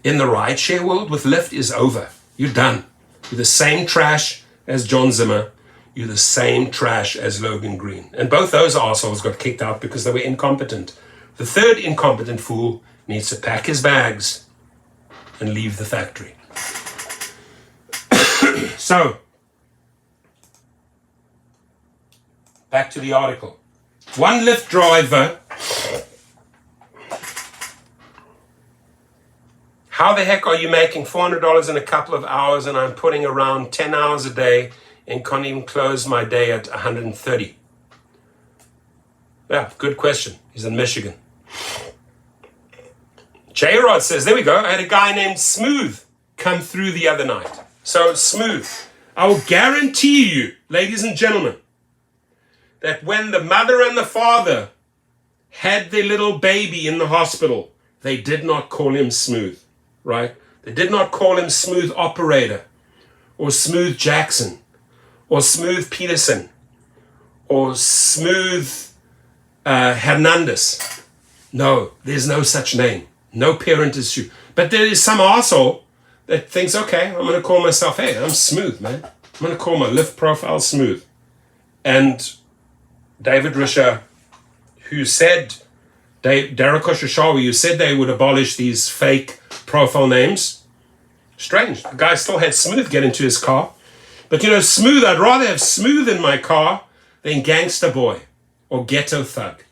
in the rideshare world with Lyft is over. You're done. You're the same trash as John Zimmer. You're the same trash as Logan Green. And both those assholes got kicked out because they were incompetent. The third incompetent fool needs to pack his bags and leave the factory. So, back to the article. One Lyft driver. How the heck are you making $400 in a couple of hours and I'm putting around 10 hours a day and can't even close my day at 130? Yeah, good question. He's in Michigan. J-Rod says, there we go. I had a guy named Smooth come through the other night. So Smooth, I will guarantee you, ladies and gentlemen, that when the mother and the father had their little baby in the hospital, they did not call him Smooth, right? They did not call him Smooth Operator or Smooth Jackson or Smooth Peterson or Smooth Hernandez. No, there's no such name. No parent is true. But there is some arsehole that thinks, okay, I'm going to call myself, hey, I'm Smooth, man. I'm going to call my Lyft profile Smooth. And David Risher, who said, Derek Oshashawi, who said they would abolish these fake profile names. Strange. The guy still had Smooth get into his car. But you know, Smooth, I'd rather have Smooth in my car than Gangster Boy or Ghetto Thug.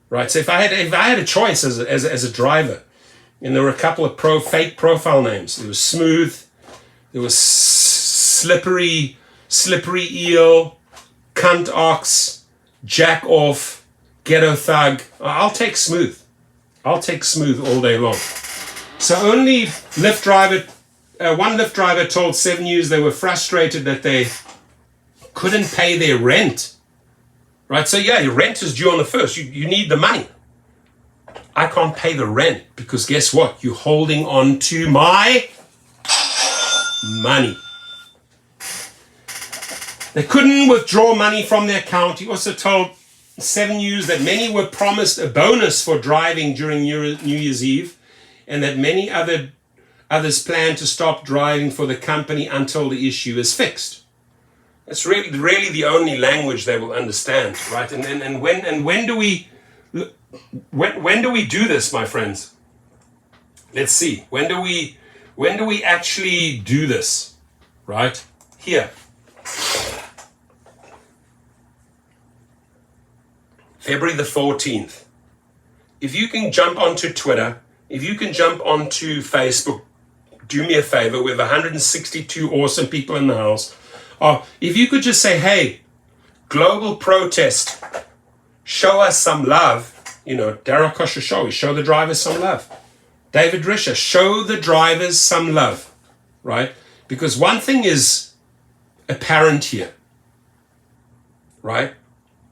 Right? So if I had a choice as a driver, and there were a couple of fake profile names. There was Smooth, there was Slippery Eel, Cunt Ox, Jack Off, Ghetto Thug. I'll take Smooth. I'll take Smooth all day long. So only Lyft driver, one Lyft driver told 7 News they were frustrated that they couldn't pay their rent. Right? So yeah, your rent is due on the 1st. You need the money. I can't pay the rent because guess what? You're holding on to my money. They couldn't withdraw money from their account. He also told 7 News that many were promised a bonus for driving during New Year's Eve and that many others plan to stop driving for the company until the issue is fixed. That's really the only language they will understand, right? And when do we do this, my friends? Let's see. When do we actually do this? Right? Here. February the 14th. If you can jump onto Twitter, if you can jump onto Facebook, do me a favor. We have 162 awesome people in the house. If you could just say, hey, global protest, show us some love. You know, Darryl Koshashawi, show the drivers some love. David Risher, show the drivers some love, right? Because one thing is apparent here, right?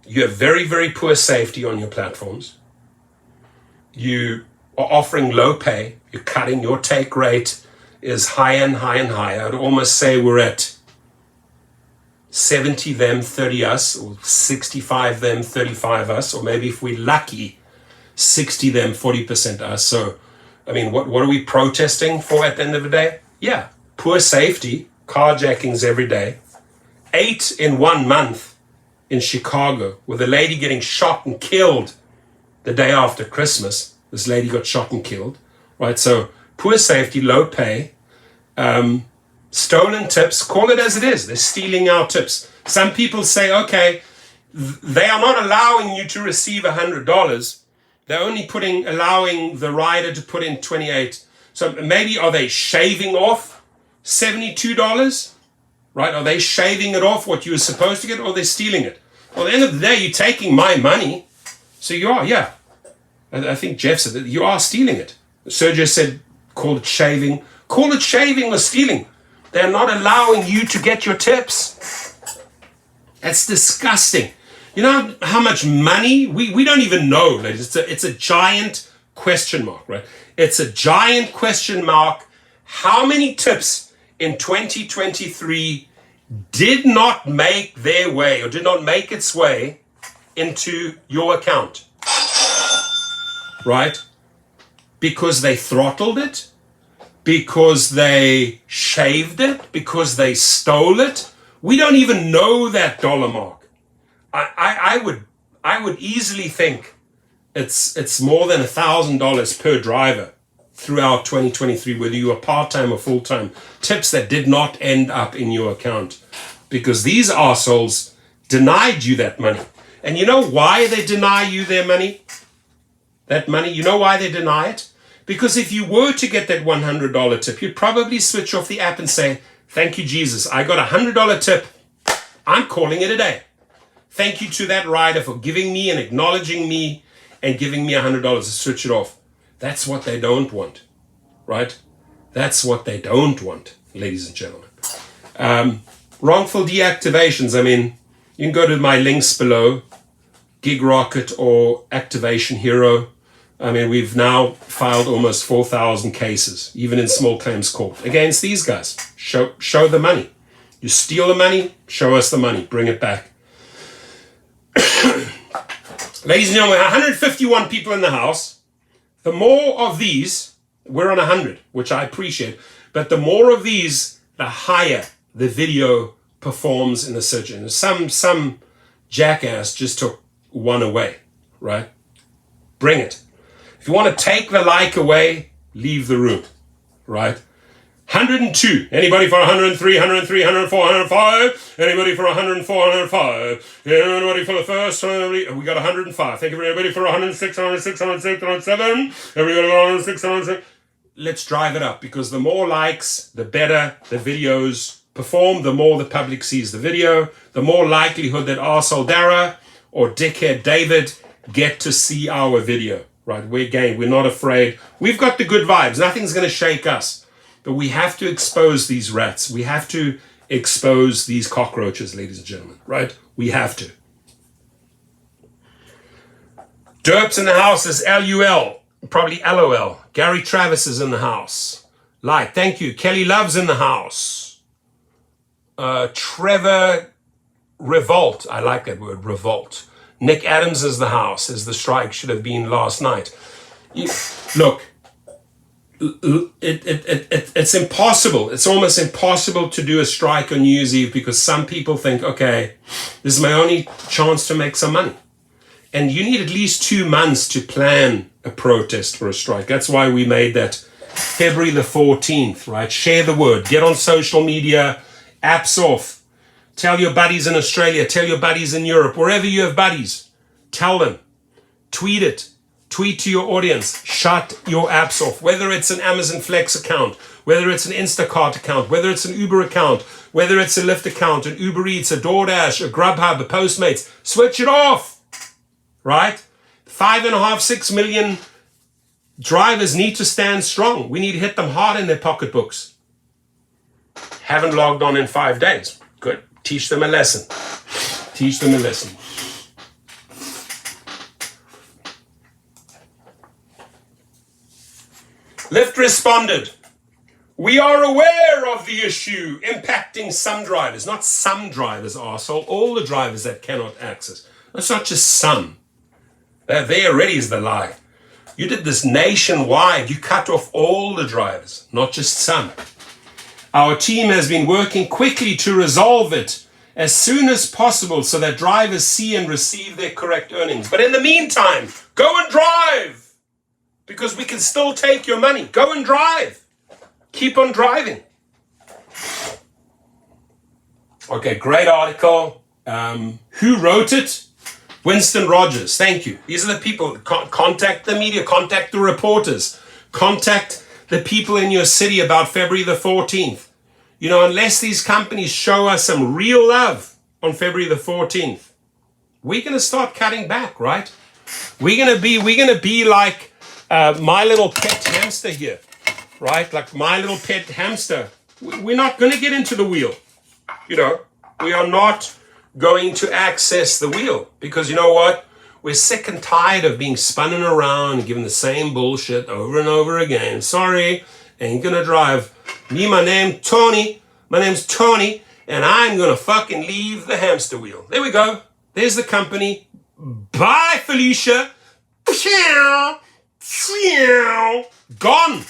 You have very, very poor safety on your platforms. You are offering low pay. You're cutting. Your take rate is higher and higher and higher. I'd almost say we're at 70 them, 30 us, or 65 them, 35 us, or maybe if we're lucky, 60 them, 40% us. So, I mean, what are we protesting for at the end of the day? Yeah, poor safety, carjackings every day. 8 in 1 month in Chicago, with a lady getting shot and killed the day after Christmas. This lady got shot and killed, right? So, poor safety, low pay, stolen tips, call it as it is. They're stealing our tips. Some people say, okay, they are not allowing you to receive $100. They're only allowing the rider to put in 28. So maybe are they shaving off $72? Right? Are they shaving it off what you were supposed to get, or they're stealing it? Well, at the end of the day, you're taking my money. So you are, yeah. I think Jeff said that you are stealing it. Sergio said, call it shaving. Call it shaving or stealing. They're not allowing you to get your tips. That's disgusting. You know how much money? We don't even know, ladies. It's a giant question mark, right? It's a giant question mark. How many tips in 2023 did not make their way or did not make its way into your account? Right? Because they throttled it? Because they shaved it? Because they stole it? We don't even know that dollar mark. I would easily think it's more than $1,000 per driver throughout 2023, whether you are part-time or full-time, tips that did not end up in your account because these arseholes denied you that money. And you know why they deny you their money? That money, you know why they deny it? Because if you were to get that $100 tip, you'd probably switch off the app and say, thank you, Jesus. I got a $100 tip. I'm calling it a day. Thank you to that rider for giving me and acknowledging me and giving me $100 to switch it off. That's what they don't want, right? That's what they don't want, ladies and gentlemen. Wrongful deactivations. I mean, you can go to my links below. Gig Rocket or Activation Hero. I mean, we've now filed almost 4,000 cases, even in small claims court, against these guys. Show the money. You steal the money, show us the money, bring it back. Ladies and gentlemen, 151 people in the house. The more of these, we're on 100, which I appreciate, but the more of these, the higher the video performs in the search engine. Some jackass just took one away, right? Bring it. If you want to take the like away, leave the room, right? 102. Anybody for 103, 103, 104, 105? Anybody for 104, 105? Anybody for the first? We got 105. Thank you for everybody for 106, 106, 106, 107. Everybody for 106, 106. Let's drive it up, because the more likes, the better the videos perform, the more the public sees the video, the more likelihood that arsehole Dara or dickhead David get to see our video, right? We're not afraid. We've got the good vibes. Nothing's going to shake us. But we have to expose these rats. We have to expose these cockroaches, ladies and gentlemen, right? We have to. Derps in the house is LUL, probably LOL. Gary Travis is in the house. Light, thank you. Kelly Love's in the house. Trevor Revolt, I like that word, revolt. Nick Adams is the house, says the strike should have been last night. Look, it's impossible. It's almost impossible to do a strike on New Year's Eve, because some people think, okay, this is my only chance to make some money. And you need at least 2 months to plan a protest for a strike. That's why we made that February the 14th, right? Share the word. Get on social media. Apps off. Tell your buddies in Australia. Tell your buddies in Europe. Wherever you have buddies, tell them. Tweet it. Tweet to your audience. Shut your apps off. Whether it's an Amazon Flex account, whether it's an Instacart account, whether it's an Uber account, whether it's a Lyft account, an Uber Eats, a DoorDash, a Grubhub, a Postmates, switch it off, right? 5.5, 6 million drivers need to stand strong. We need to hit them hard in their pocketbooks. Haven't logged on in 5 days. Good. Teach them a lesson. Teach them a lesson. Lyft responded, we are aware of the issue impacting some drivers, not some drivers, arsehole, all the drivers that cannot access. It's not just some. There already is the lie. You did this nationwide. You cut off all the drivers, not just some. Our team has been working quickly to resolve it as soon as possible so that drivers see and receive their correct earnings. But in the meantime, go and drive. Because we can still take your money. Go and drive. Keep on driving. Okay, great article. Who wrote it? Winston Rogers. Thank you. These are the people. Contact the media. Contact the reporters. Contact the people in your city about February the 14th. You know, unless these companies show us some real love on February the 14th, we're going to start cutting back, right? We're going to be like my little pet hamster here, right? Like my little pet hamster. We're not going to get into the wheel. You know, we are not going to access the wheel, because you know what? We're sick and tired of being spun around and given the same bullshit over and over again. Sorry, ain't going to drive. My name's Tony, and I'm going to fucking leave the hamster wheel. There we go. There's the company. Bye, Felicia. Gone.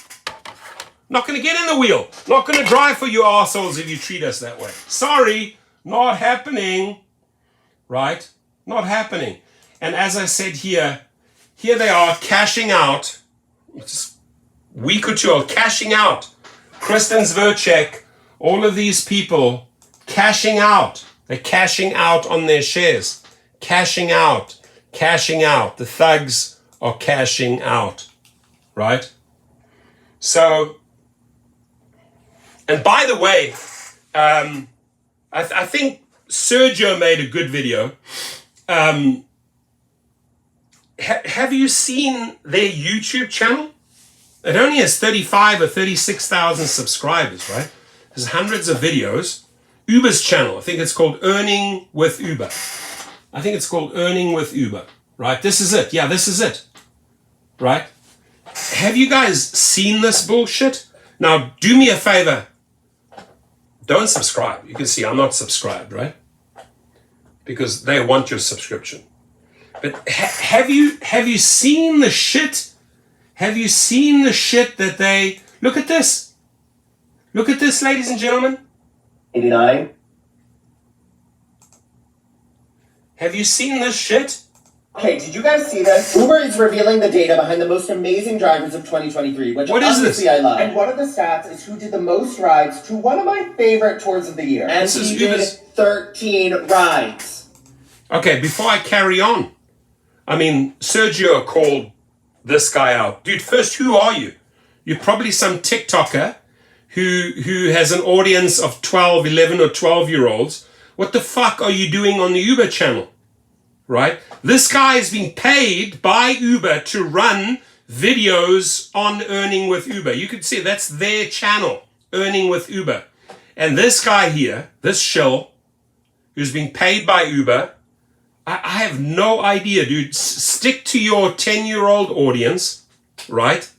Not going to get in the wheel. Not going to drive for you arseholes if you treat us that way. Sorry, not happening. Right? Not happening. And as I said here they are cashing out. Just a week or two old, cashing out. Kristen Zverchek, all of these people cashing out. They're cashing out on their shares. Cashing out. Cashing out. The thugs are cashing out. Right? So, and by the way, I think Sergio made a good video. Have you seen their YouTube channel? It only has 35 or 36,000 subscribers, right? There's hundreds of videos. Uber's channel, I think it's called Earning with Uber. I think it's called Earning with Uber, right? This is it. Yeah, this is it, right? Have you guys seen this bullshit? Now, do me a favor. Don't subscribe. You can see I'm not subscribed, right? Because they want your subscription. But have you seen the shit? Have you seen the shit that they... Look at this. Look at this, ladies and gentlemen. 89. Have you seen this shit? Okay, did you guys see this? Uber is revealing the data behind the most amazing drivers of 2023, which what is obviously this? I love. And one of the stats is who did the most rides to one of my favorite tours of the year. And he did 13 rides. Okay, before I carry on, I mean, Sergio called this guy out. Dude, first, who are you? You're probably some TikToker who has an audience of 12, 11 or 12-year-olds. What the fuck are you doing on the Uber channel? Right? This guy is being paid by Uber to run videos on Earning with Uber. You can see that's their channel, Earning with Uber. And this guy here, this shill, who's being paid by Uber, I have no idea, dude. Stick to your 10-year-old audience, right?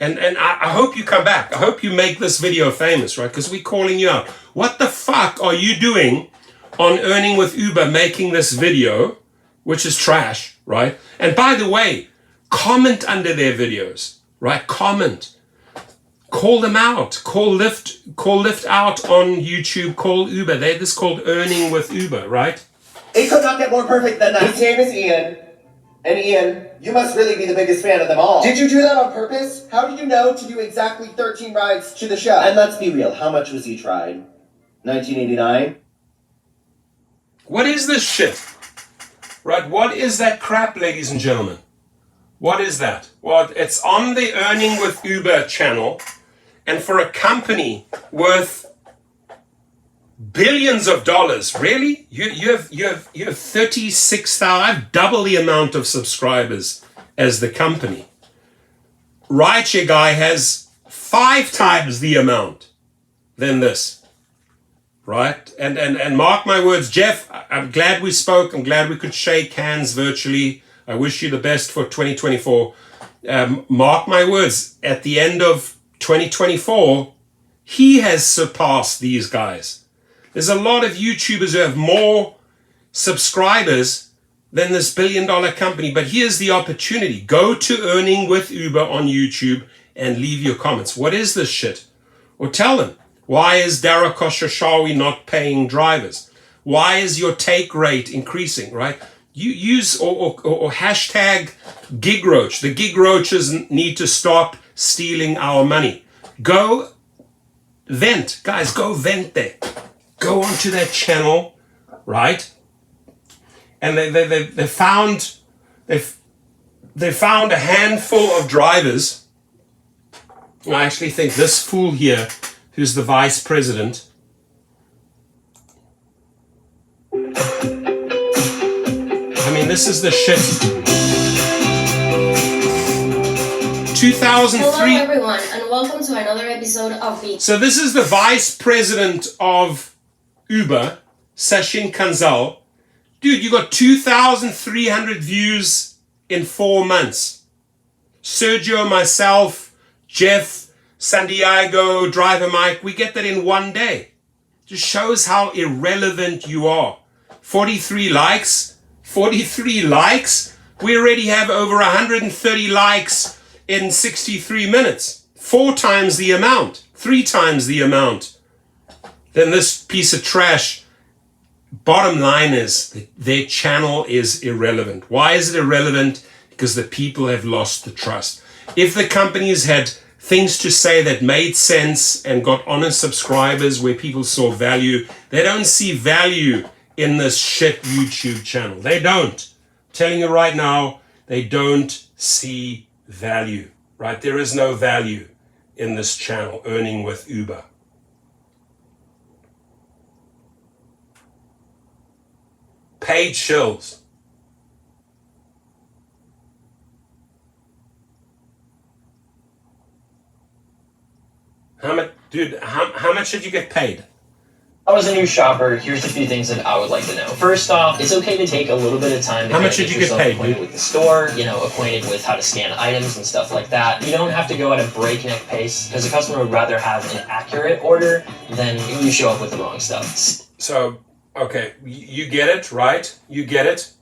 And I hope you come back. I hope you make this video famous, right? Because we're calling you out. What the fuck are you doing on Earning with Uber making this video, which is trash, right? And by the way, comment under their videos, right? Comment. Call them out. Call Lyft out on YouTube. Call Uber. They're this called Earning with Uber, right? It could not get more perfect than that. His name is Ian. And Ian, you must really be the biggest fan of them all. Did you do that on purpose? How did you know to do exactly 13 rides to the show? And let's be real, how much was each ride? 1989? What is this shit? Right, what is that crap, ladies and gentlemen? What is that? Well, it's on the Earning with Uber channel, and for a company worth billions of dollars, really? You have 36,000, I have double the amount of subscribers as the company. Rideshare guy has 5 times the amount than this, right? And mark my words, Jeff, I'm glad we spoke. I'm glad we could shake hands virtually. I wish you the best for 2024. Mark my words, at the end of 2024, he has surpassed these guys. There's a lot of YouTubers who have more subscribers than this billion-dollar company. But here's the opportunity. Go to Earning with Uber on YouTube and leave your comments. What is this shit? Or tell them, why is Dara Khosrowshahi not paying drivers? Why is your take rate increasing, right? You use or hashtag gig roach. The gig roaches need to stop stealing our money. Go vent. Guys, go vent there. Go onto that channel, right? And they found a handful of drivers. I actually think this fool here, who's the vice president, I mean, this is the shit. 2003. Hello everyone, and welcome to another episode of the... So this is the vice president of Uber, Sachin Kansal. Dude, you got 2,300 views in 4 months. Sergio, myself, Jeff, Santiago, Driver Mike, we get that in 1 day. Just shows how irrelevant you are. 43 likes. 43 likes. We already have over 130 likes in 63 minutes. 4 times the amount. 3 times the amount. Then this piece of trash. Bottom line is their channel is irrelevant. Why is it irrelevant? Because the people have lost the trust. If the companies had things to say that made sense and got honest subscribers where people saw value, they don't see value in this shit YouTube channel. They don't. I'm telling you right now, they don't see value. Right? There is no value in this channel, Earning with Uber. Paid shills. How much, dude? How much did you get paid? I was a new shopper. Here's a few things that I would like to know. First off, it's okay to take a little bit of time to How much did you get paid, acquainted with the store, acquainted with how to scan items and stuff like that. You don't have to go at a breakneck pace because the customer would rather have an accurate order than you show up with the wrong stuff. So, okay, you get it, right? You get it.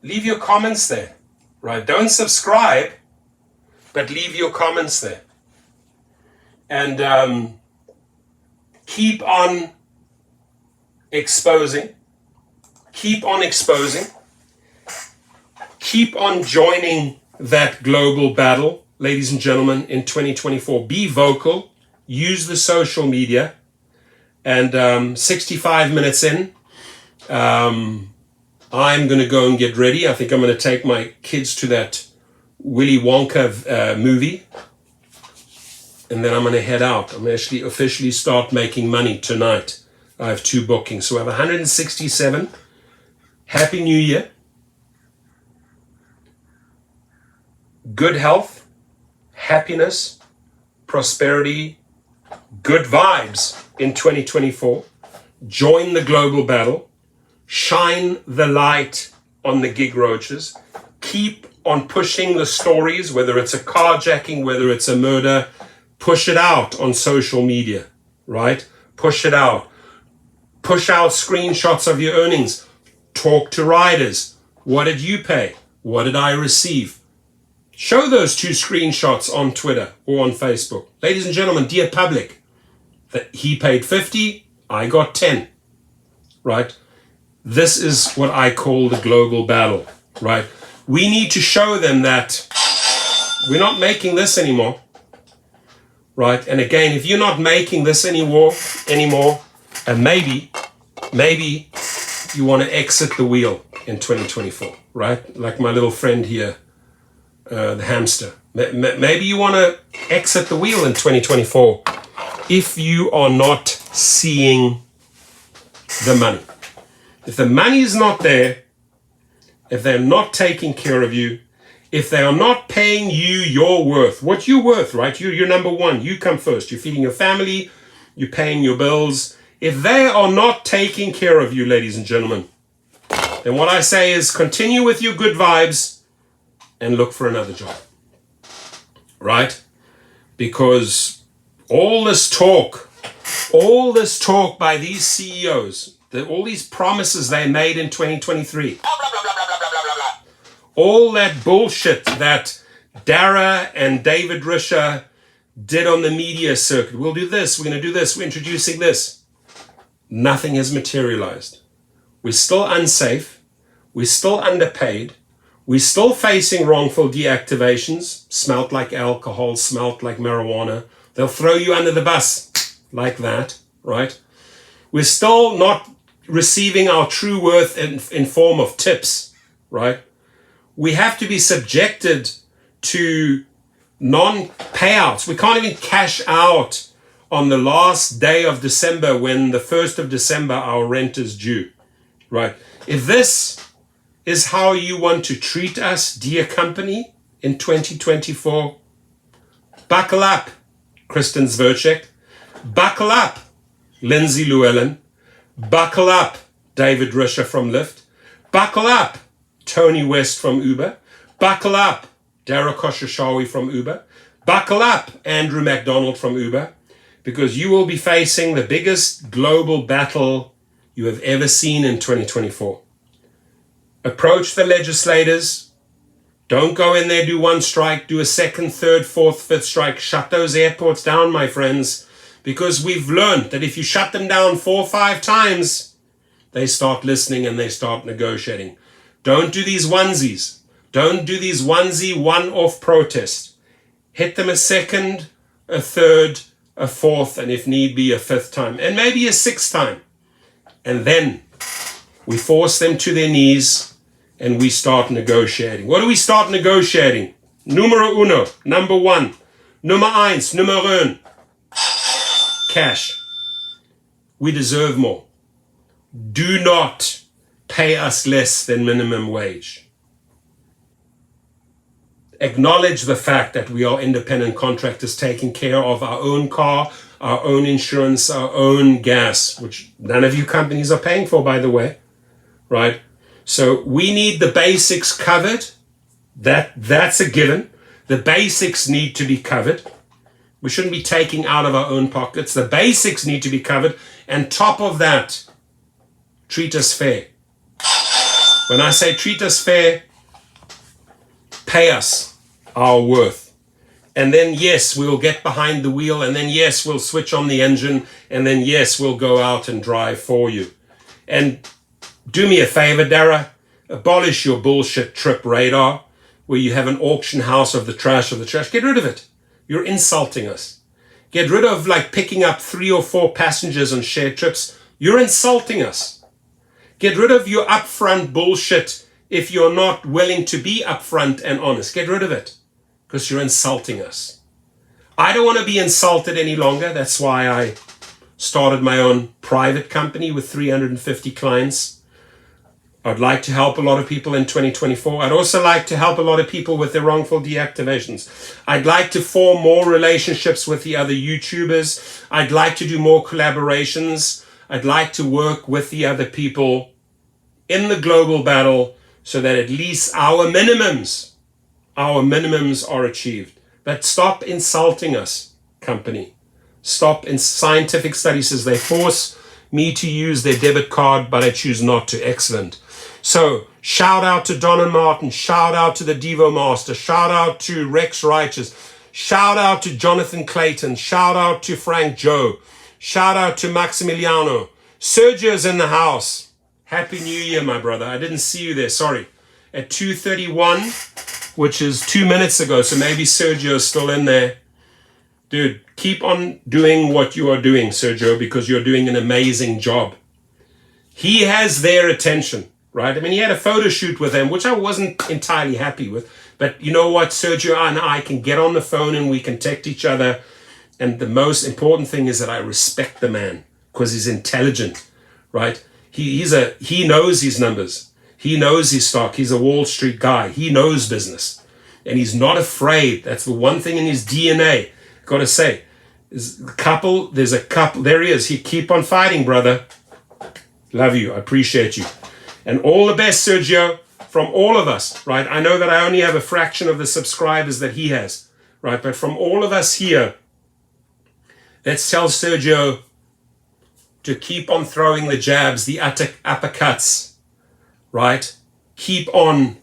Leave your comments there, right? Don't subscribe, but leave your comments there. And keep on exposing. Keep on exposing. Keep on joining that global battle, ladies and gentlemen, in 2024. Be vocal. Use the social media. And 65 minutes in, I'm going to go and get ready. I think I'm going to take my kids to that Willy Wonka movie. And then I'm going to head out. I'm actually officially start making money tonight. I have 2 bookings. So I have 167. Happy New Year. Good health, happiness, prosperity, good vibes in 2024. Join the global battle. Shine the light on the gig roaches. Keep on pushing the stories, whether it's a carjacking, whether it's a murder. Push it out on social media, right? Push it out. Push out screenshots of your earnings. Talk to riders. What did you pay? What did I receive? Show those 2 screenshots on Twitter or on Facebook. Ladies and gentlemen, dear public, that he paid 50, I got 10, right? This is what I call the global battle, right? We need to show them that we're not making this anymore. Right, and again, if you're not making this anymore, and maybe you want to exit the wheel in 2024, right? Like my little friend here, the hamster. Maybe you want to exit the wheel in 2024 if you are not seeing the money. If the money is not there, if they're not taking care of you, if they are not paying you your worth, what you're worth, right? You're number one. You come first. You're feeding your family. You're paying your bills. If they are not taking care of you, ladies and gentlemen, then what I say is continue with your good vibes and look for another job, right? Because all this talk by these CEOs, all these promises they made in 2023, all that bullshit that Dara and David Risher did on the media circuit. We'll do this, we're going to do this, we're introducing this. Nothing has materialized. We're still unsafe. We're still underpaid. We're still facing wrongful deactivations. Smelt like alcohol, smelt like marijuana. They'll throw you under the bus like that, right? We're still not receiving our true worth in form of tips, right? We have to be subjected to non-payouts. We can't even cash out on the last day of December when the 1st of December our rent is due, right? If this is how you want to treat us, dear company, in 2024, buckle up, Kristen Zverchek. Buckle up, Lindsay Llewellyn. Buckle up, David Risher from Lyft. Buckle up, Tony West from Uber. Buckle up, Dara Khosrowshahi from Uber. Buckle up, Andrew McDonald from Uber, because you will be facing the biggest global battle you have ever seen in 2024. Approach the legislators. Don't go in there, do one strike, do a second, third, fourth, fifth strike. Shut those airports down, my friends, because we've learned that if you shut them down 4 or 5 times, they start listening and they start negotiating. Don't do these onesies. Don't do these onesie one-off protests. Hit them a second, a third, a fourth, and if need be, a 5th time, and maybe a 6th time. And then we force them to their knees and we start negotiating. What do we start negotiating? Numero uno, number 1. Nummer eins, nummer un. Cash. We deserve more. Do not pay us less than minimum wage. Acknowledge the fact that we are independent contractors taking care of our own car, our own insurance, our own gas, which none of you companies are paying for, by the way, right? So we need the basics covered. That's a given. The basics need to be covered. We shouldn't be taking out of our own pockets. The basics need to be covered. And top of that, treat us fair. When I say treat us fair, pay us our worth. And then, yes, we'll get behind the wheel. And then, yes, we'll switch on the engine. And then, yes, we'll go out and drive for you. And do me a favor, Dara. Abolish your bullshit trip radar where you have an auction house of the trash. Get rid of it. You're insulting us. Get rid of like picking up 3 or 4 passengers on shared trips. You're insulting us. Get rid of your upfront bullshit if you're not willing to be upfront and honest. Get rid of it because you're insulting us. I don't want to be insulted any longer. That's why I started my own private company with 350 clients. I'd like to help a lot of people in 2024. I'd also like to help a lot of people with their wrongful deactivations. I'd like to form more relationships with the other YouTubers. I'd like to do more collaborations. I'd like to work with the other people in the global battle so that at least our minimums are achieved. But stop insulting us, company. Stop. In scientific study says they force me to use their debit card, but I choose not to. Excellent. So shout out to Don and Martin, shout out to the Devo Master, shout out to Rex Righteous, shout out to Jonathan Clayton, shout out to Frank Joe, shout out to Maximiliano. Sergio's in the house. Happy New Year, my brother. I didn't see you there, sorry. At 2:31, which is 2 minutes ago, so maybe Sergio's still in there. Dude, keep on doing what you are doing, Sergio, because you're doing an amazing job. He has their attention, right? I mean, he had a photo shoot with them, which I wasn't entirely happy with. But you know what? Sergio and I can get on the phone and we can text each other. And the most important thing is that I respect the man because he's intelligent, right? He knows his numbers. He knows his stock. He's a Wall Street guy. He knows business. And he's not afraid. That's the one thing in his DNA. Got to say, there's a couple, there he is. He keep on fighting, brother. Love you. I appreciate you. And all the best, Sergio, from all of us, right? I know that I only have a fraction of the subscribers that he has, right? But from all of us here, let's tell Sergio to keep on throwing the jabs, the uppercuts, right? Keep on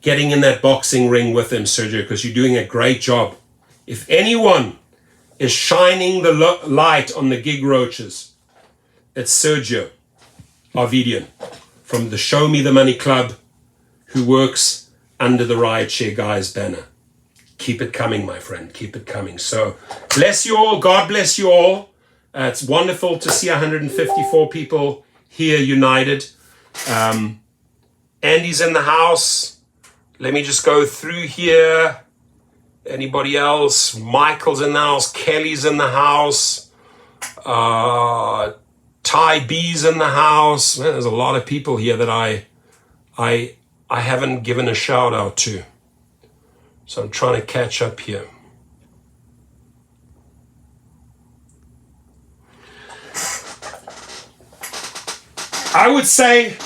getting in that boxing ring with him, Sergio, because you're doing a great job. If anyone is shining the light on the gig roaches, it's Sergio Arvidian from the Show Me the Money Club, who works under the Rideshare Guys banner. Keep it coming, my friend. Keep it coming. So bless you all. God bless you all. It's wonderful to see 154 people here united. Andy's in the house. Let me just go through here. Anybody else? Michael's in the house. Kelly's in the house. Ty B's in the house. Man, there's a lot of people here that I haven't given a shout out to. So I'm trying to catch up here. I would say,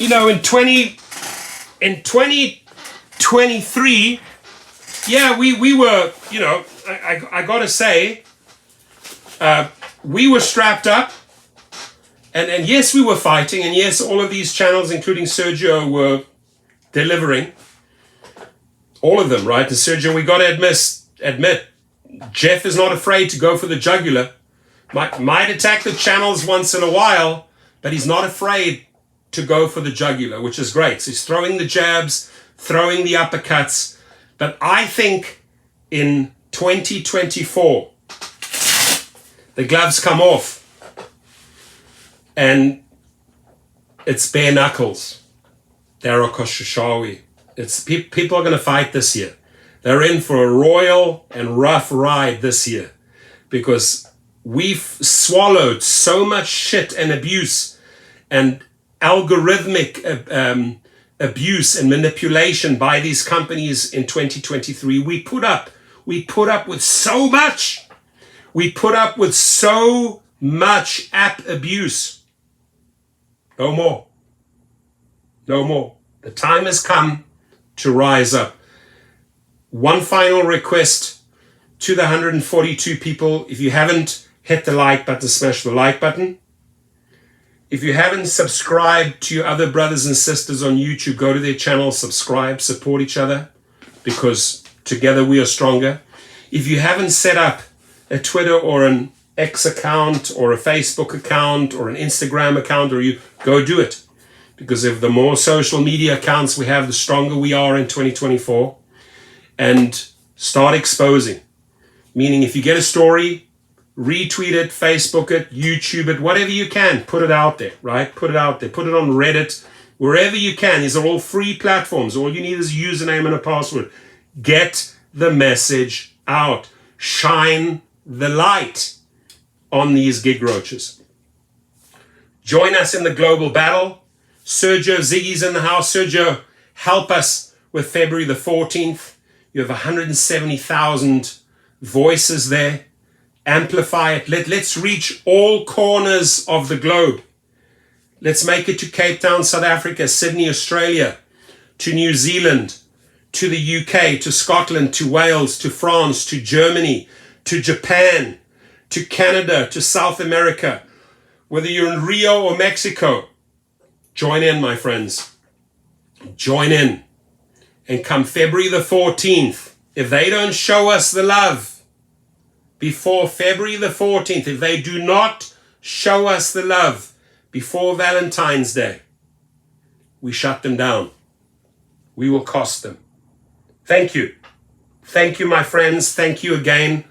you know, in 2023, yeah, we were, you know, I gotta say, we were strapped up, and yes, we were fighting, and yes, all of these channels, including Sergio, were delivering. All of them, right? And Sergio, we gotta admit, Jeff is not afraid to go for the jugular. Might attack the channels once in a while, but he's not afraid to go for the jugular, which is great. So he's throwing the jabs, throwing the uppercuts. But I think in 2024, the gloves come off and it's bare knuckles. Dara Khosrowshahi. It's people are going to fight this year. They're in for a royal and rough ride this year because we've swallowed so much shit and abuse and algorithmic abuse and manipulation by these companies in 2023. We put up We put up with so much. We put up with so much app abuse. No more. No more. The time has come to rise up. One final request to the 142 people. If you haven't hit the like button, smash the like button. If you haven't subscribed to your other brothers and sisters on YouTube, go to their channel, subscribe, support each other, because together we are stronger. If you haven't set up a Twitter or an X account or a Facebook account or an Instagram account, or you go do it. Because if the more social media accounts we have, the stronger we are in 2024. And start exposing. Meaning if you get a story, retweet it, Facebook it, YouTube it, whatever you can, put it out there, right? Put it out there. Put it on Reddit, wherever you can. These are all free platforms. All you need is a username and a password. Get the message out. Shine the light on these gig roaches. Join us in the global battle. Sergio Ziggy's in the house. Sergio, help us with February the 14th. You have 170,000 voices there. Amplify it. Let's reach all corners of the globe. Let's make it to Cape Town, South Africa, Sydney, Australia, to New Zealand, to the UK, to Scotland, to Wales, to France, to Germany, to Japan, to Canada, to South America. Whether you're in Rio or Mexico, join in, my friends. Join in. And come February the 14th, if they don't show us the love before February the 14th, if they do not show us the love before Valentine's Day, we shut them down. We will cost them. Thank you. Thank you, my friends. Thank you again.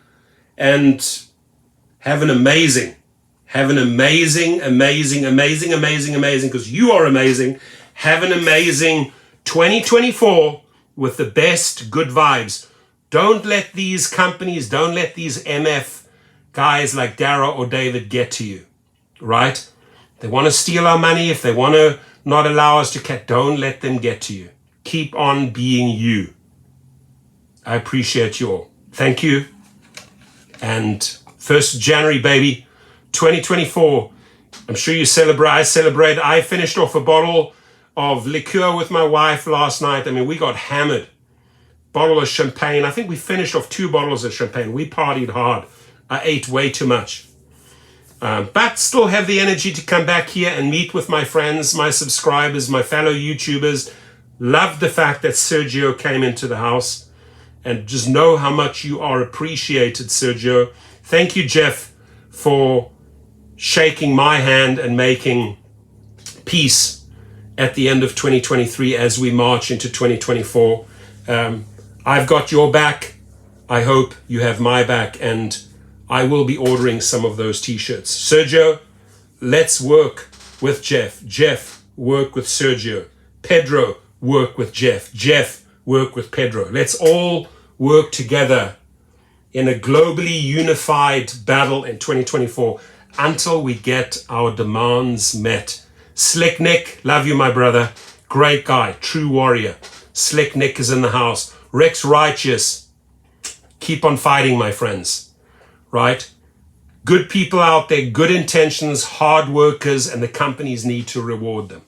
And have an amazing, because you are amazing. Have an amazing 2024 with the best good vibes. Don't let these companies, don't let these MF guys like Dara or David get to you, right? They want to steal our money. If they want to not allow us to don't let them get to you. Keep on being you. I appreciate you all. Thank you. And 1st January, baby, 2024. I'm sure you celebrate. I celebrate. I finished off a bottle of liqueur with my wife last night. I mean, we got hammered. Bottle of champagne. I think we finished off 2 bottles of champagne. We partied hard. I ate way too much. But still have the energy to come back here and meet with my friends, my subscribers, my fellow YouTubers. Love the fact that Sergio came into the house. And just know how much you are appreciated, Sergio. Thank you, Jeff, for shaking my hand and making peace at the end of 2023 as we march into 2024. I've got your back. I hope you have my back, and I will be ordering some of those t-shirts. Sergio, let's work with Jeff. Jeff, work with Sergio. Pedro, work with Jeff. Jeff, work with Pedro. Let's all work together in a globally unified battle in 2024 until we get our demands met. Slick Nick, love you, my brother. Great guy, true warrior. Slick Nick is in the house. Rex Righteous, keep on fighting, my friends, right? Good people out there, good intentions, hard workers, and the companies need to reward them.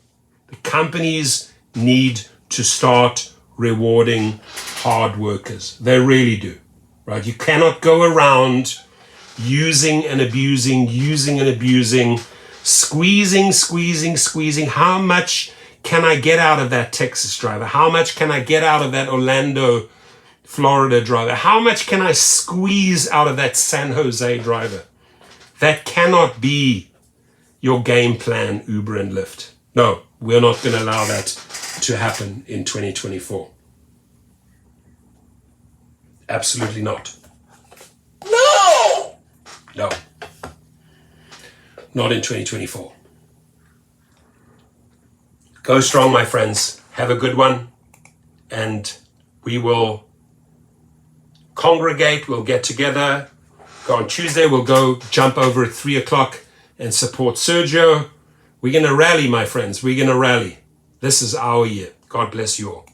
The companies need to start rewarding hard workers. They really do, right? You cannot go around using and abusing, squeezing. How much can I get out of that Texas driver? How much can I get out of that Orlando, Florida driver? How much can I squeeze out of that San Jose driver? That cannot be your game plan, Uber and Lyft. No, we're not going to allow that to happen in 2024. Absolutely not. No. Not in 2024. Go strong, my friends. Have a good one. And we will congregate. We'll get together. Go on Tuesday. We'll go jump over at 3 o'clock and support Sergio. We're going to rally, my friends. We're going to rally. This is our year. God bless you all.